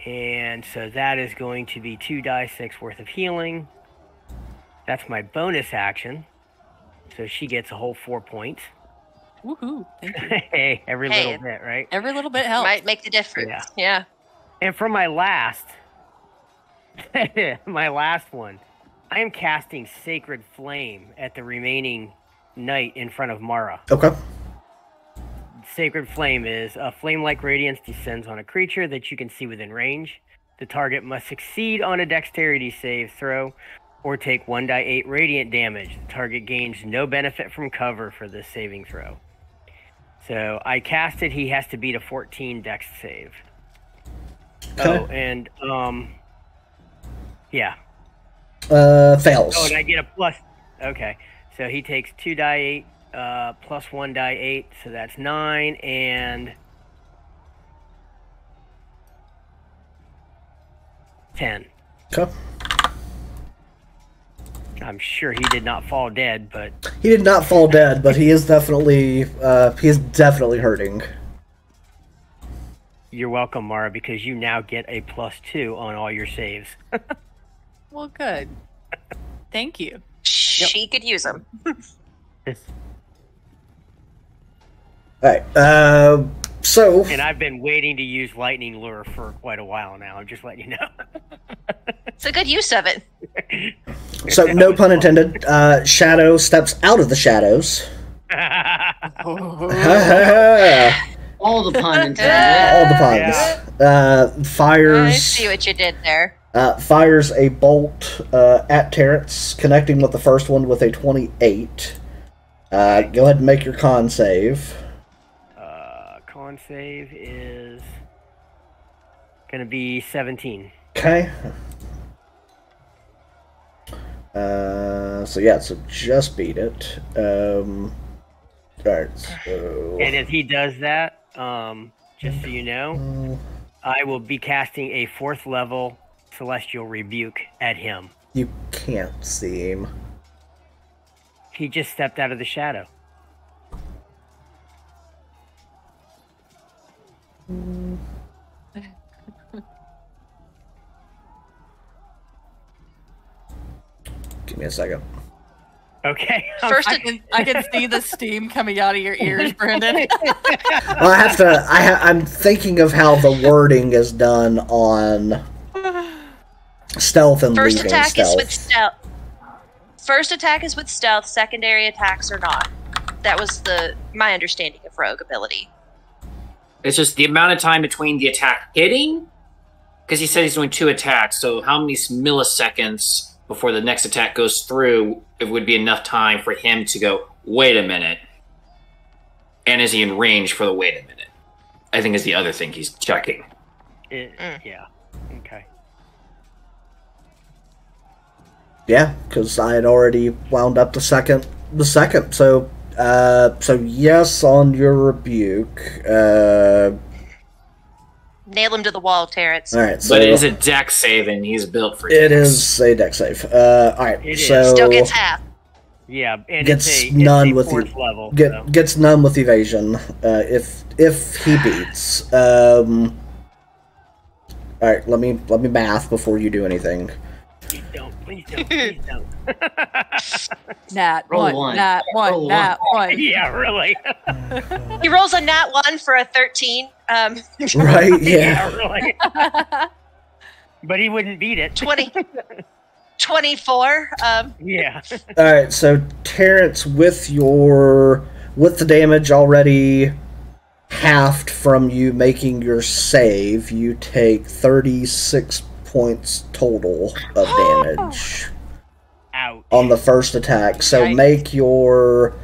And so that is going to be 2d6 worth of healing. That's my bonus action. So she gets a whole 4 points. Woohoo! Thank you. Hey, every little bit, right? Every little bit helps. Might make the difference. Yeah. And for my last, one, I am casting Sacred Flame at the remaining knight in front of Mara. Okay. Sacred Flame is a flame-like radiance descends on a creature that you can see within range. The target must succeed on a dexterity save throw or take 1d8 radiant damage. The target gains no benefit from cover for this saving throw. So I cast it. He has to beat a 14 dex save. Okay. Oh, and yeah. Fails. Oh, and I get a plus. Okay, so he takes 2d8 plus 1d8, so that's 9 and 10. Okay. I'm sure he did not fall dead, but He did not fall dead, but he is definitely hurting. you're welcome, Mara, because you now get a +2 on all your saves. Well, good. Thank you. She could use them. Alright, so... And I've been waiting to use Lightning Lure for quite a while now. I'm just letting you know. It's a good use of it. So, no pun intended, Shadow steps out of the shadows. All the pun intended. All the puns. Fires... I see what you did there. Fires a bolt at Terrence, connecting with the first one with a 28. Go ahead and make your con save. Con save is going to be 17. Okay. So just beat it. Alright, so... And if he does that, just so you know, I will be casting a 4th level Celestial Rebuke at him. You can't see him. He just stepped out of the shadow. Give me a second. Okay. First, I can see the steam coming out of your ears, Brendan. Well, I'm thinking of how the wording is done on stealth and first leaving attack stealth. is with stealth. First attack is with stealth. Secondary attacks are not. That was my understanding of rogue ability. It's just the amount of time between the attack hitting, because he said he's doing 2 attacks, so how many milliseconds before the next attack goes through, it would be enough time for him to go, wait a minute. And is he in range for the wait a minute? I think is the other thing he's checking. Yeah. Okay. Yeah, because I had already wound up the second. So yes on your rebuke. Nail him to the wall, Terrence. All right, so But it is a dex save, and he's built for it dex. is a dex save. All right, It is. so Still gets half. Yeah, and Gets it's none a with 4th level. So. gets none with evasion. If he beats. All right, let me math before you do anything. Please don't. Please don't. Nat Roll 1. Nat 1. Roll Nat 1. Yeah, really. He rolls a nat 1 for a 13. Right? Yeah. Yeah, really. But he wouldn't beat it. 24. Yeah. All right, so Terrence, with the damage already halved from you making your save. You take 36 points total of damage. Ouch. On the first attack. So Yikes. you're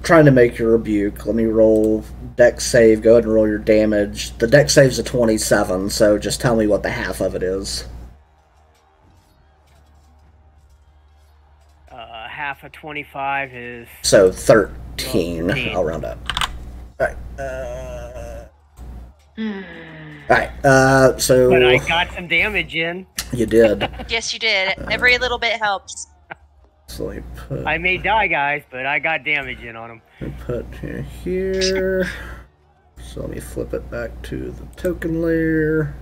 trying to make your rebuke. Let me roll dex save. Go ahead and roll your damage. The dex save's a 27, so just tell me what the half of it is. Half of 25 is... So 13. 13. I'll round up. Alright. Alright, so... But I got some damage in. You did. Yes, you did. Every little bit helps. So let me put... I may die, guys, but I got damage in on them. Put here. So let me flip it back to the token layer.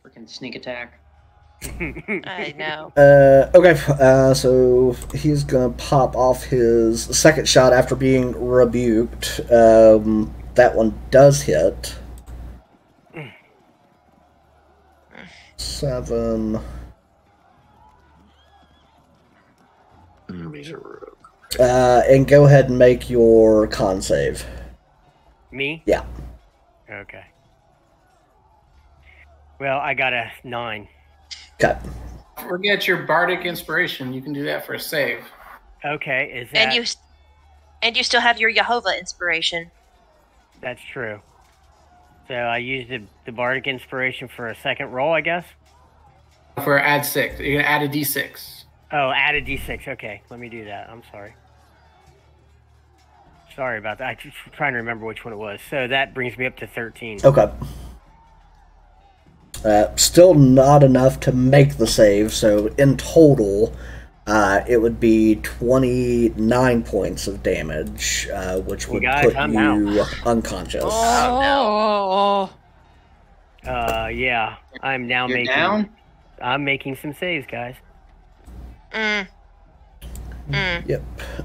Freaking sneak attack. I know. Okay, so he's gonna pop off his second shot after being rebuked. That one does hit. 7. He's a rogue. And go ahead and make your con save. Me? Yeah. Okay. Well, I got a 9. Okay. Forget your bardic inspiration. You can do that for a save. Okay, is that... And you still have your Yehovah inspiration. That's true. So I used the bardic inspiration for a second roll, I guess? For add 6. You're going to add a d6. Oh, add a d6. Okay, let me do that. I'm sorry. Sorry about that. I'm just trying to remember which one it was. So that brings me up to 13. Okay. Still not enough to make the save, so in total, it would be 29 points of damage, which would put you unconscious. Oh, Yeah. I'm now You're making... down? I'm making some saves, guys. Yep.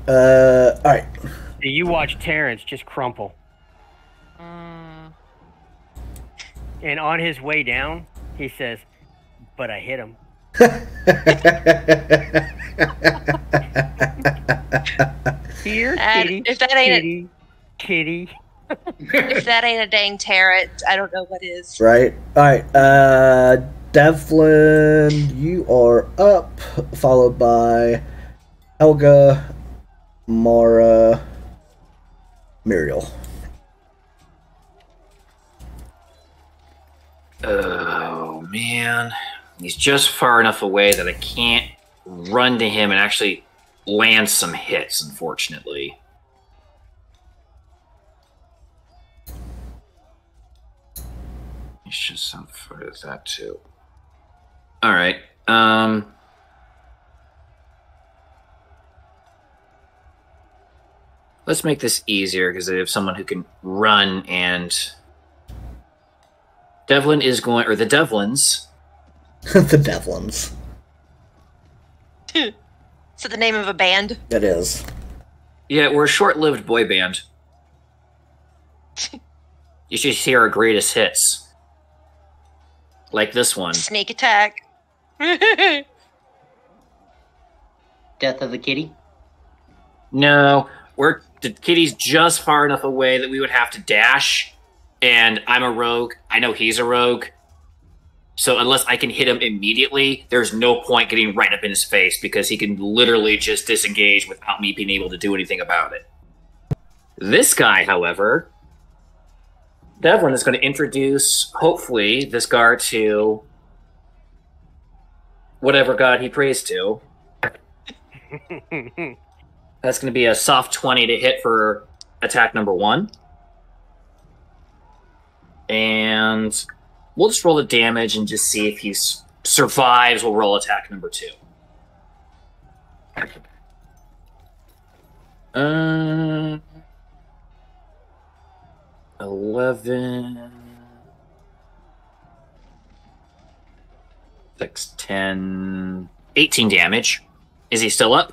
Alright. So you watch Terrence just crumple. And on his way down, he says, "But I hit him." Here, kitty, if that ain't kitty. if that ain't a dang tarot, I don't know what is. Right. Alright. Devlin, you are up, followed by Helga, Mara, Muriel. Oh, man. He's just far enough away that I can't run to him and actually land some hits, unfortunately. He's just so far as that, too. Alright. Let's make this easier, because I have someone who can run, and... Devlin is going... Or the Devlins. The Devlins. So the name of a band? It is. Yeah, we're a short-lived boy band. You should hear our greatest hits. Like this one. Sneak attack. Death of the kitty? No, the kitty's just far enough away that we would have to dash, and I'm a rogue. I know he's a rogue. So unless I can hit him immediately, there's no point getting right up in his face, because he can literally just disengage without me being able to do anything about it. This guy, however, Devlin is going to introduce, hopefully, this guard to whatever god he prays to. That's going to be a soft 20 to hit for attack number 1. And we'll just roll the damage and just see if he survives. We'll roll attack number 2. 11... 6, 10... 18 damage. Is he still up?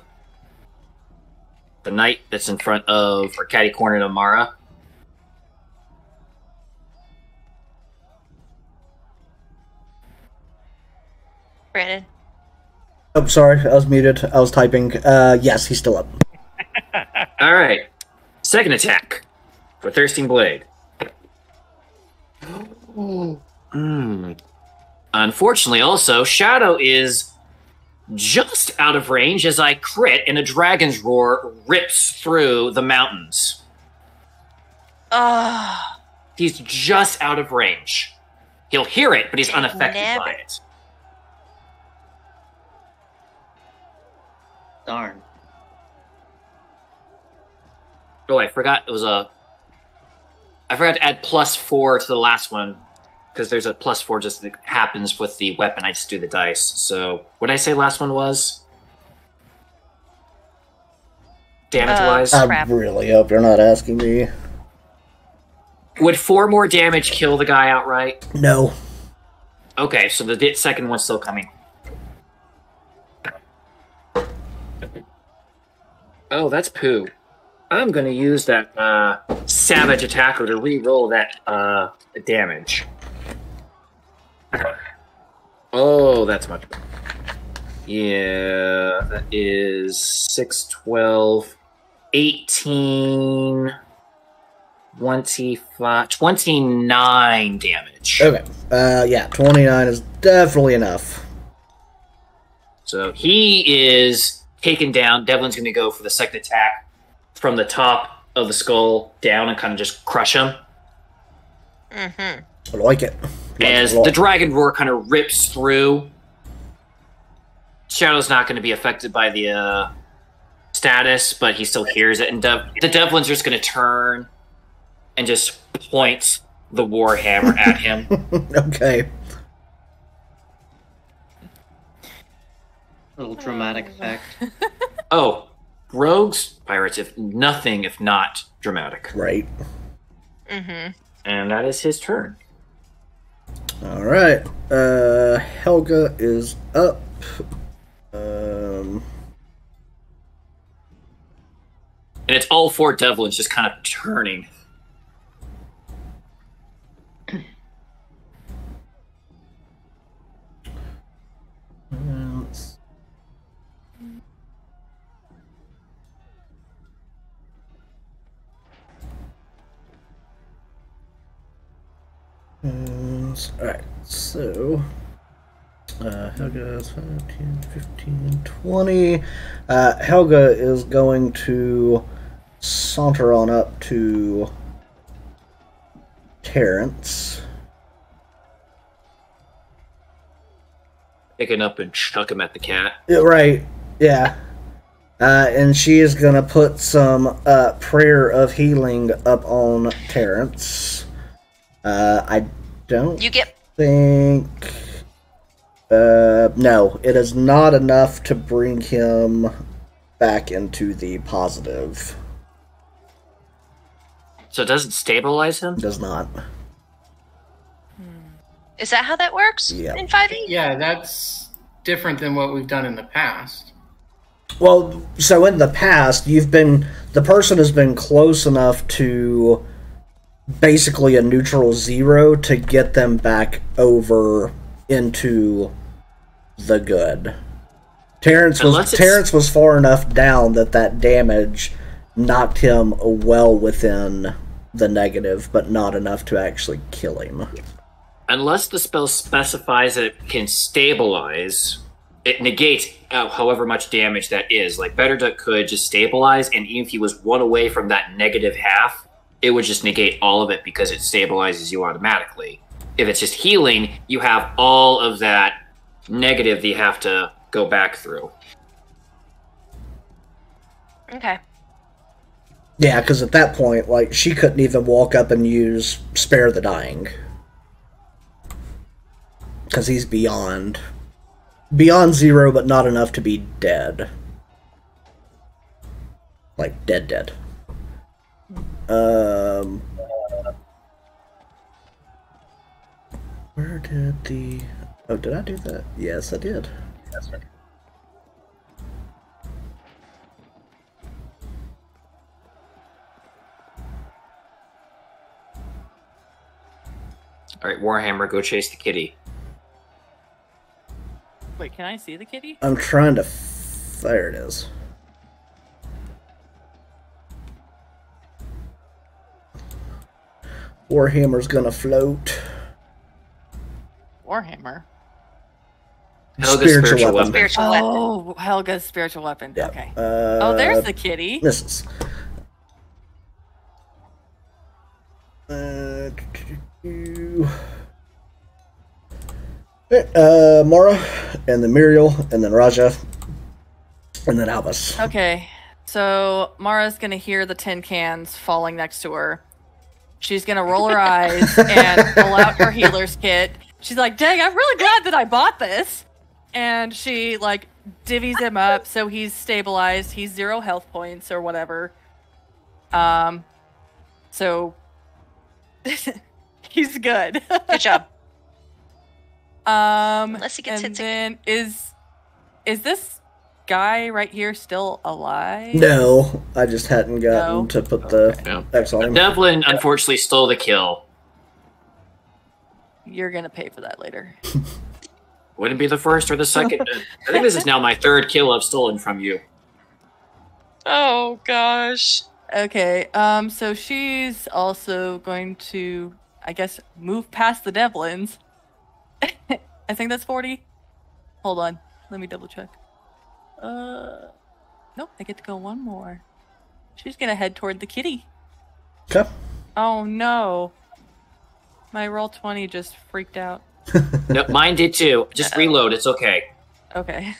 The knight that's in front of, or catty corner to Mara. Brandon. Oh, sorry, I was muted. I was typing. Yes, he's still up. All right. Second attack. for Thirsting Blade. Unfortunately, also, Shadow is just out of range as I crit and a Dragon's Roar rips through the mountains. He's just out of range. He'll hear it, but he's unaffected by it. Darn. Oh, I forgot I forgot to add +4 to the last one, because there's a +4 just that happens with the weapon. I just do the dice. So, what did I say last one was? Damage-wise? I really hope you're not asking me. Would 4 more damage kill the guy outright? No. Okay, so the second one's still coming. Oh, that's poo. I'm going to use that Savage Attacker to re-roll that damage. Oh, that's much better. Yeah, that is 6, 12, 18, 25, 29 damage. Okay. Yeah, 29 is definitely enough. So he is taken down. Devlin's going to go for the second attack from the top of the skull down and kind of just crush him. I like it. As the Dragon Roar kind of rips through, Shadow's not going to be affected by the status, but he still hears it. And the Devlin's just going to turn and just point the Warhammer at him. Okay. Little dramatic effect. Oh, rogues, pirates, if nothing, if not dramatic. Right. And that is his turn. All right. Helga is up. And it's all 4 Devlins just kind of turning. Alright, so Helga is 5, 10, 15, 20. Helga is going to saunter on up to Terrence. Pick it up and chuck him at the cat. Yeah, right, yeah. And she is going to put some prayer of healing up on Terrence. I don't think... no, it is not enough to bring him back into the positive. So it doesn't stabilize him? It does not. Is that how that works in 5e? Yeah, that's different than what we've done in the past. Well, so in the past, the person has been close enough to basically a neutral 0 to get them back over into the good. Terrence was far enough down that damage knocked him well within the negative, but not enough to actually kill him. Unless the spell specifies that it can stabilize, it negates however much damage that is. Like, Better Duck could just stabilize, and even if he was 1 away from that negative half, it would just negate all of it because it stabilizes you automatically. If it's just healing, you have all of that negative that you have to go back through. Okay. Yeah, because at that point, like, she couldn't even walk up and use Spare the Dying. Because he's beyond 0, but not enough to be dead. Like, dead. Where did the... Oh, did I do that? Yes, I did. Yes, right. Alright, Warhammer, go chase the kitty. Wait, can I see the kitty? I'm trying to... There it is. Warhammer's gonna float. Warhammer. Helga's spiritual weapon. Spiritual weapon. Oh, Helga's spiritual weapon. Yeah. Okay. Oh, there's the kitty. Misses. Mara, and then Muriel, and then Raja, and then Albus. Okay. So Mara's gonna hear the tin cans falling next to her. She's gonna roll her eyes and pull out her healer's kit. She's like, "Dang, I'm really glad that I bought this." And she like divvies him up so he's stabilized. He's 0 health points or whatever. So he's good. Good job. Unless he gets hit then is this guy right here still alive? No, I just hadn't gotten to put the X on him. Devlin unfortunately stole the kill. You're gonna pay for that later. Wouldn't be the first or the second. I think this is now my 3rd kill I've stolen from you. Oh gosh. Okay, so she's also going to, I guess, move past the Devlins. I think that's 40. Hold on, let me double check. Nope, I get to go one more. She's gonna head toward the kitty. Okay. Oh no. My roll 20 just freaked out. No, mine did too. Just reload, it's okay. Okay.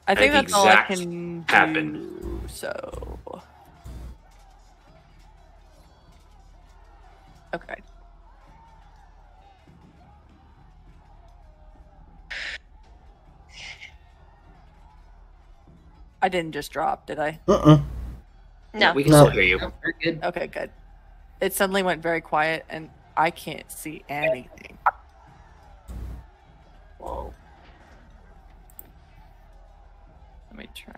I think that's all I can do, so... Okay. I didn't just drop, did I? No. We can still hear you. Very good. Okay, good. It suddenly went very quiet, and I can't see anything. Whoa. Let me try.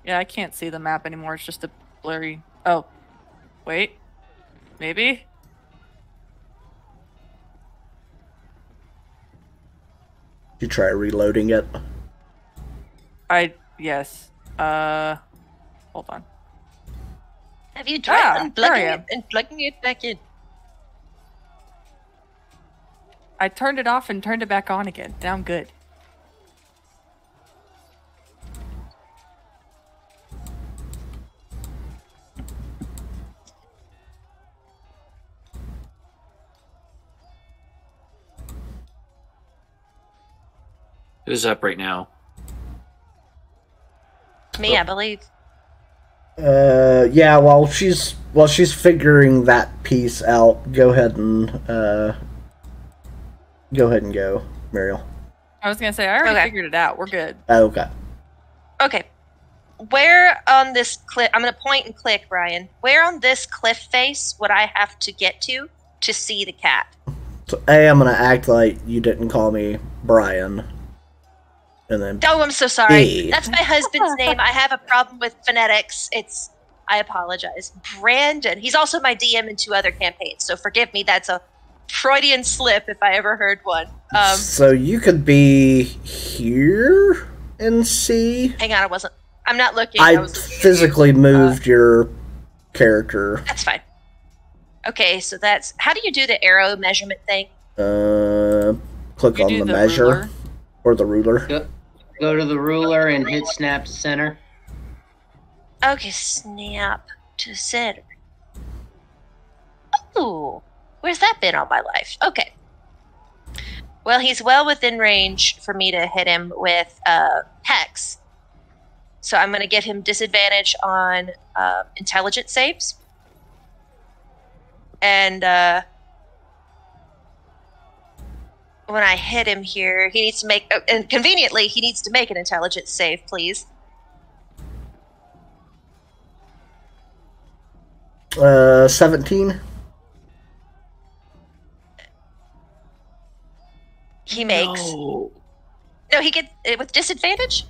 Yeah, I can't see the map anymore. It's just a blurry... Oh. Wait. Maybe? You try reloading it. Yes. Hold on. Have you tried there I unplugging am. it and plugging it back in? I turned it off and turned it back on again. Now I'm good. Who's up right now? Me, I believe. Yeah. While she's figuring that piece out, go ahead and go, Muriel. I was gonna say I already figured it out. We're good. Okay. Okay. Where on this cliff? I'm going to point and click, Brian. Where on this cliff face would I have to get to see the cat? So I'm gonna act like you didn't call me Brian. And then Oh, I'm so sorry. E. That's my husband's name. I have a problem with phonetics. I apologize. Brandon. He's also my DM in 2 other campaigns, so forgive me. That's a Freudian slip if I ever heard one. So you could be here and see. Hang on, I'm not looking. I was looking physically moved your character. That's fine. Okay, so that's... How do you do the arrow measurement thing? Click You on do the the measure ruler. or the ruler. Go to the ruler and hit snap to center. Okay, snap to center. Ooh, where's that been all my life? Okay. Well, he's well within range for me to hit him with Hex. So I'm going to give him disadvantage on intelligence saves. And when I hit him here, he needs to make... and conveniently, he needs to make an intelligence save, please. 17. He makes... No, he gets it with disadvantage?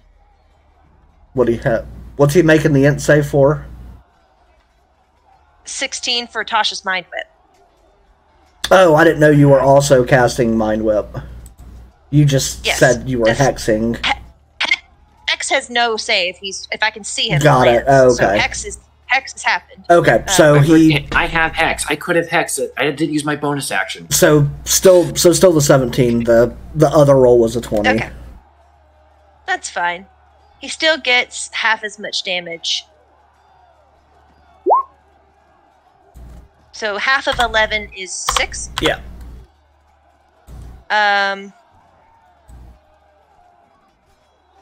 What do you have? What's he making the int save for? 16 for Tasha's Mind Whip. Oh, I didn't know you were also casting Mind Whip. You just said you were hexing. Hex has no say if I can see him. Got it. Oh, okay. So Hex has happened. Okay, so I have Hex. I could have Hexed it. I did use my bonus action. So still the 17. The other roll was a 20. Okay. That's fine. He still gets half as much damage. So half of 11 is 6. Yeah.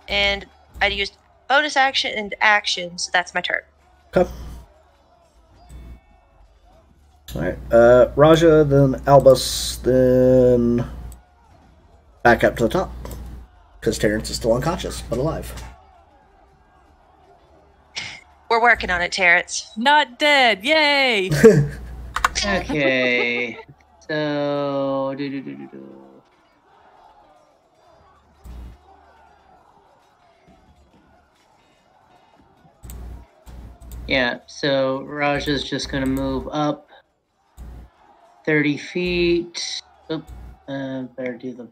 And I used bonus action and action, so that's my turn. Okay. Alright, Raja, then Albus, then back up to the top. Because Terrence is still unconscious, but alive. We're working on it, Terrence. Not dead, yay! Okay, so... Yeah, so Raja's just going to move up 30 feet. Oop, better do the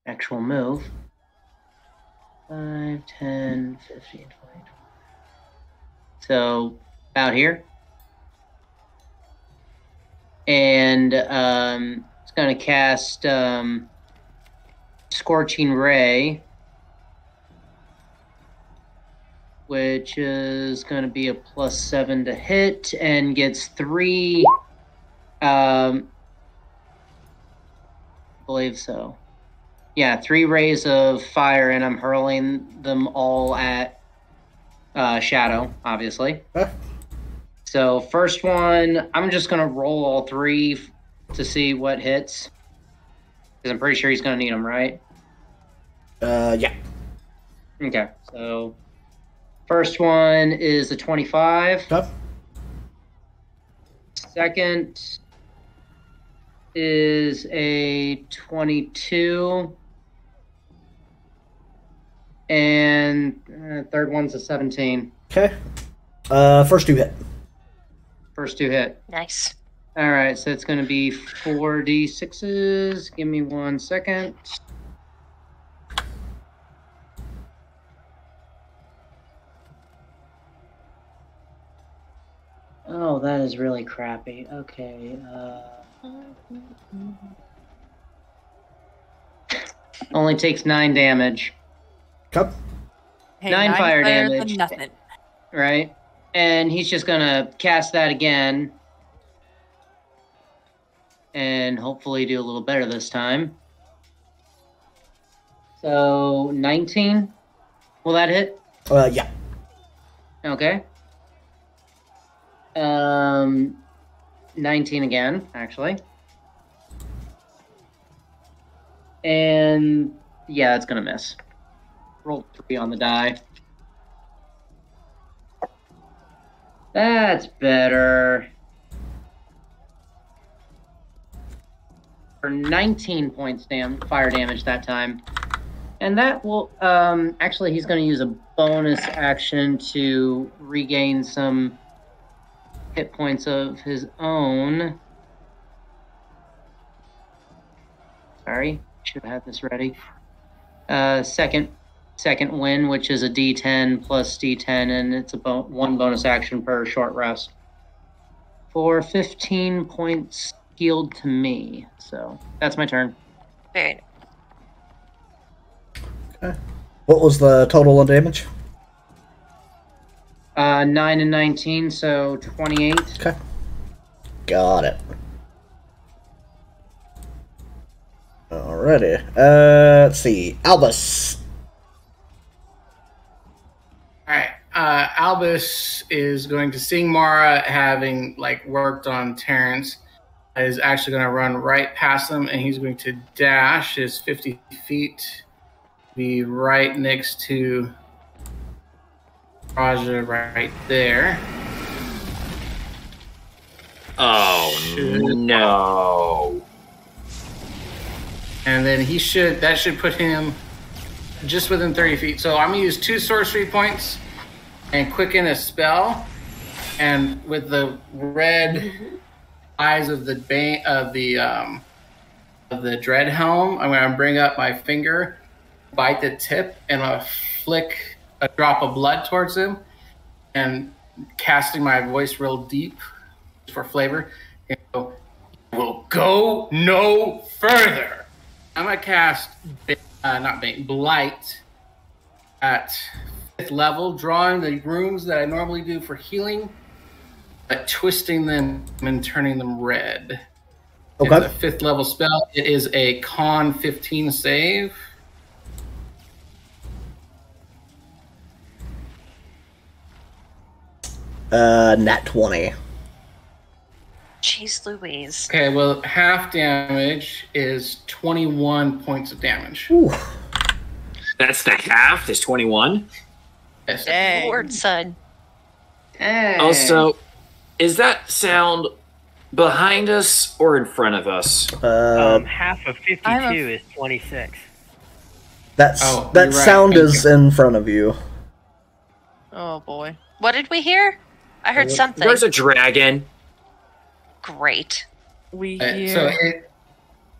actual move. 5, 10, 15, 20. So, about here. And it's going to cast Scorching Ray, which is going to be a +7 to hit, and gets 3, I believe so. Yeah, 3 rays of fire, and I'm hurling them all at Shadow, obviously. Huh? So first one, I'm just going to roll all 3 to see what hits, because I'm pretty sure he's going to need them, right? Yeah. Okay, so... First one is a 25. Okay. Second is a 22. And third one's a 17. Okay. First 2 hit. First 2 hit. Nice. All right, so it's going to be 4d6s. Give me 1 second. Oh, that is really crappy. Okay. Only takes 9 damage. Okay. Hey, 9 fire damage. Nothing. Right? And he's just going to cast that again. And hopefully do a little better this time. So, 19. Will that hit? Yeah. Okay. 19 again, actually. And yeah, it's gonna miss. Roll 3 on the die. That's better. For 19 points fire damage that time. And that will, actually he's gonna use a bonus action to regain some hit points of his own. Sorry, should have had this ready. Second win, which is a D10 plus D10, and it's a 1 bonus action per short rest. For 15 points healed to me. So that's my turn. Very nice. Okay. What was the total on damage? 9 and 19, so 28. Okay. Got it. Alrighty. Let's see. Albus. Alright. Albus is going to see Mara, having worked on Terrence, is actually going to run right past him, and he's going to dash his 50 feet, be right next to Raja right there. Oh, no. And then that should put him just within 30 feet. So I'm going to use 2 sorcery points and quicken a spell. And with the red eyes of the dread helm. I'm going to bring up my finger, bite the tip, and flick a drop of blood towards him, and casting my voice real deep for flavor. And go, "Will go no further." I'm going to cast Blight at 5th level, drawing the runes that I normally do for healing, but twisting them and turning them red. Okay. It's a 5th level spell. It is a Con 15 save. Nat 20. Jeez Louise. Okay, well, half damage is 21 points of damage. Ooh. That's the half. Is 21. Yes. Dang. Lord, son. Hey. Also, is that sound behind us or in front of us? Half of 52 is 26. That you're right. sound Thank is in front of you. Oh boy. What did we hear? I heard something. There's a dragon. Great. We So hear. it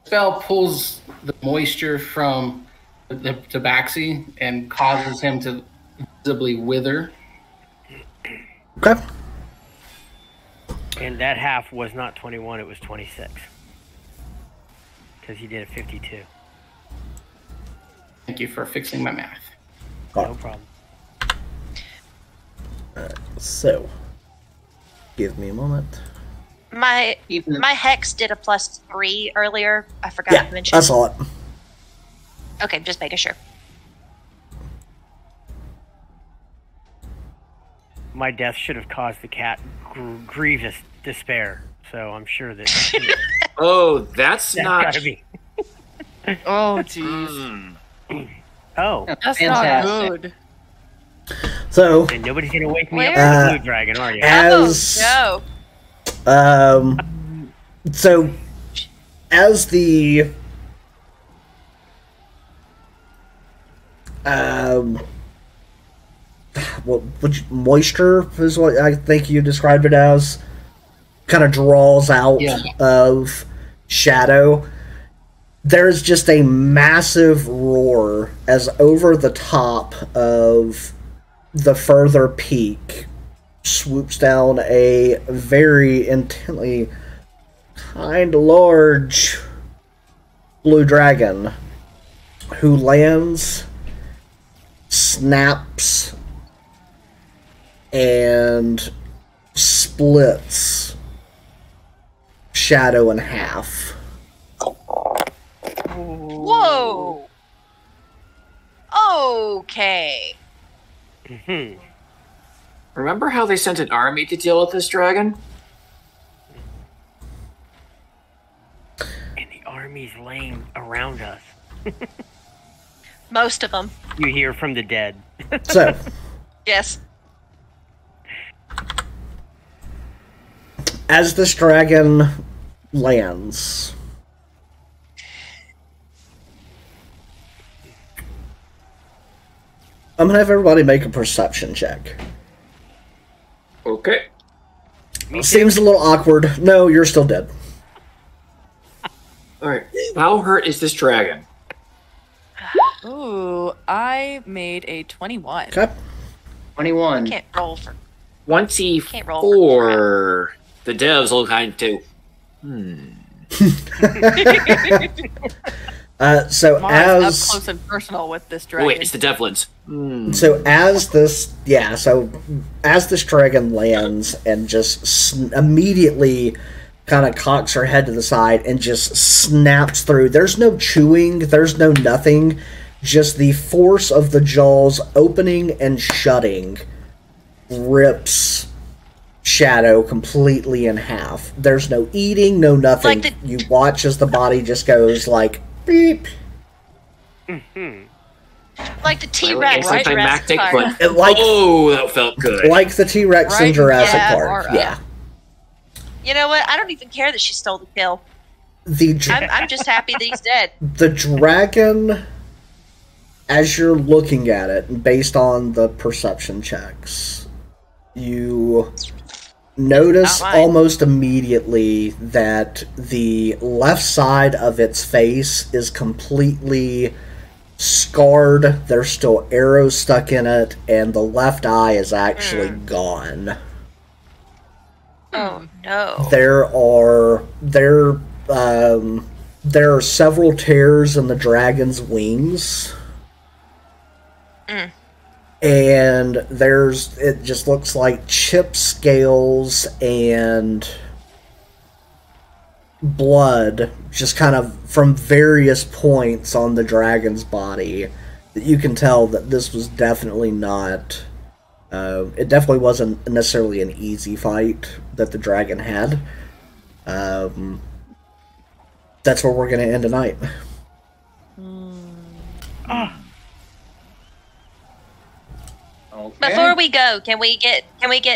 spell pulls the moisture from the tabaxi and causes him to visibly wither. Okay. And that half was not 21, it was 26. Because he did a 52. Thank you for fixing my math. No problem. So, give me a moment. My Even hex did a +3 earlier. I forgot to Yeah, mention. I saw it. Okay, just making sure. My death should have caused the cat grievous despair. So I'm sure that Oh, that's that's not. gotta be. Oh jeez. Oh, That's Fantastic. not good. So, and nobody's gonna wake me up Where? with a blue dragon, are you? as Oh, so as the moisture is what I think you described it as, kind of draws out of Shadow. There's just a massive roar as over the top of the further peak swoops down a very intently kind of large blue dragon who lands, snaps, and splits Shadow in half. whoa. Okay. Mm-hmm. Remember how they sent an army to deal with this dragon? And the army's laying around us. Most of them. You hear from the dead. So, Yes. as this dragon lands, I'm gonna have everybody make a perception check. Okay. Seems a little awkward. No, you're still dead. Alright. How hurt is this dragon? Ooh, I made a 21. Okay. 21. Can't roll for. 24. The devs all kind of too. So Mine's up as close and personal with this Oh, dragon. wait, it's the devlins. so as this dragon lands and just immediately kind of cocks her head to the side and just snaps through. There's no chewing. There's no nothing. Just the force of the jaws opening and shutting rips Shadow completely in half. There's no eating, no nothing. Like you watch as the body just goes like beep. Mm-hmm. Like the T-Rex in Jurassic Anticlimactic, Park. but Like oh, that felt good. like the T-Rex in Right? Jurassic Yeah, Park. alright. Yeah. You know what? I don't even care that she stole the kill. The I'm just happy that he's dead. the dragon, as you're looking at it, based on the perception checks, you notice almost immediately that the left side of its face is completely scarred. There's still arrows stuck in it, and the left eye is actually gone. Oh no! There are several tears in the dragon's wings. And it just looks like chip scales and blood just kind of from various points on the dragon's body that you can tell that this was definitely not it definitely wasn't necessarily an easy fight that the dragon had. That's where we're going to end tonight. Okay. Before we go, can we get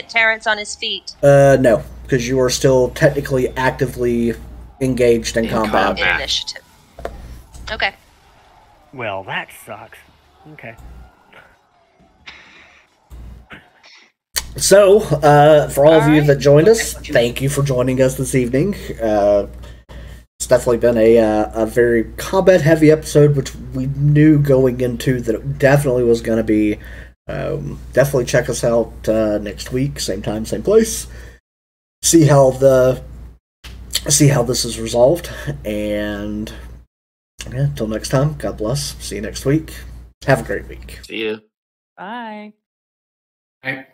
Terrence on his feet? No, because you are still technically actively engaged in combat. In initiative. Okay. Well, that sucks. Okay. So, for all of you that joined us, thank you for joining us this evening. It's definitely been a very combat-heavy episode, which we knew going into that it definitely was going to be. Definitely check us out next week, same time, same place. See how this is resolved, and yeah, until next time, God bless. See you next week. Have a great week. See you. Bye. Bye.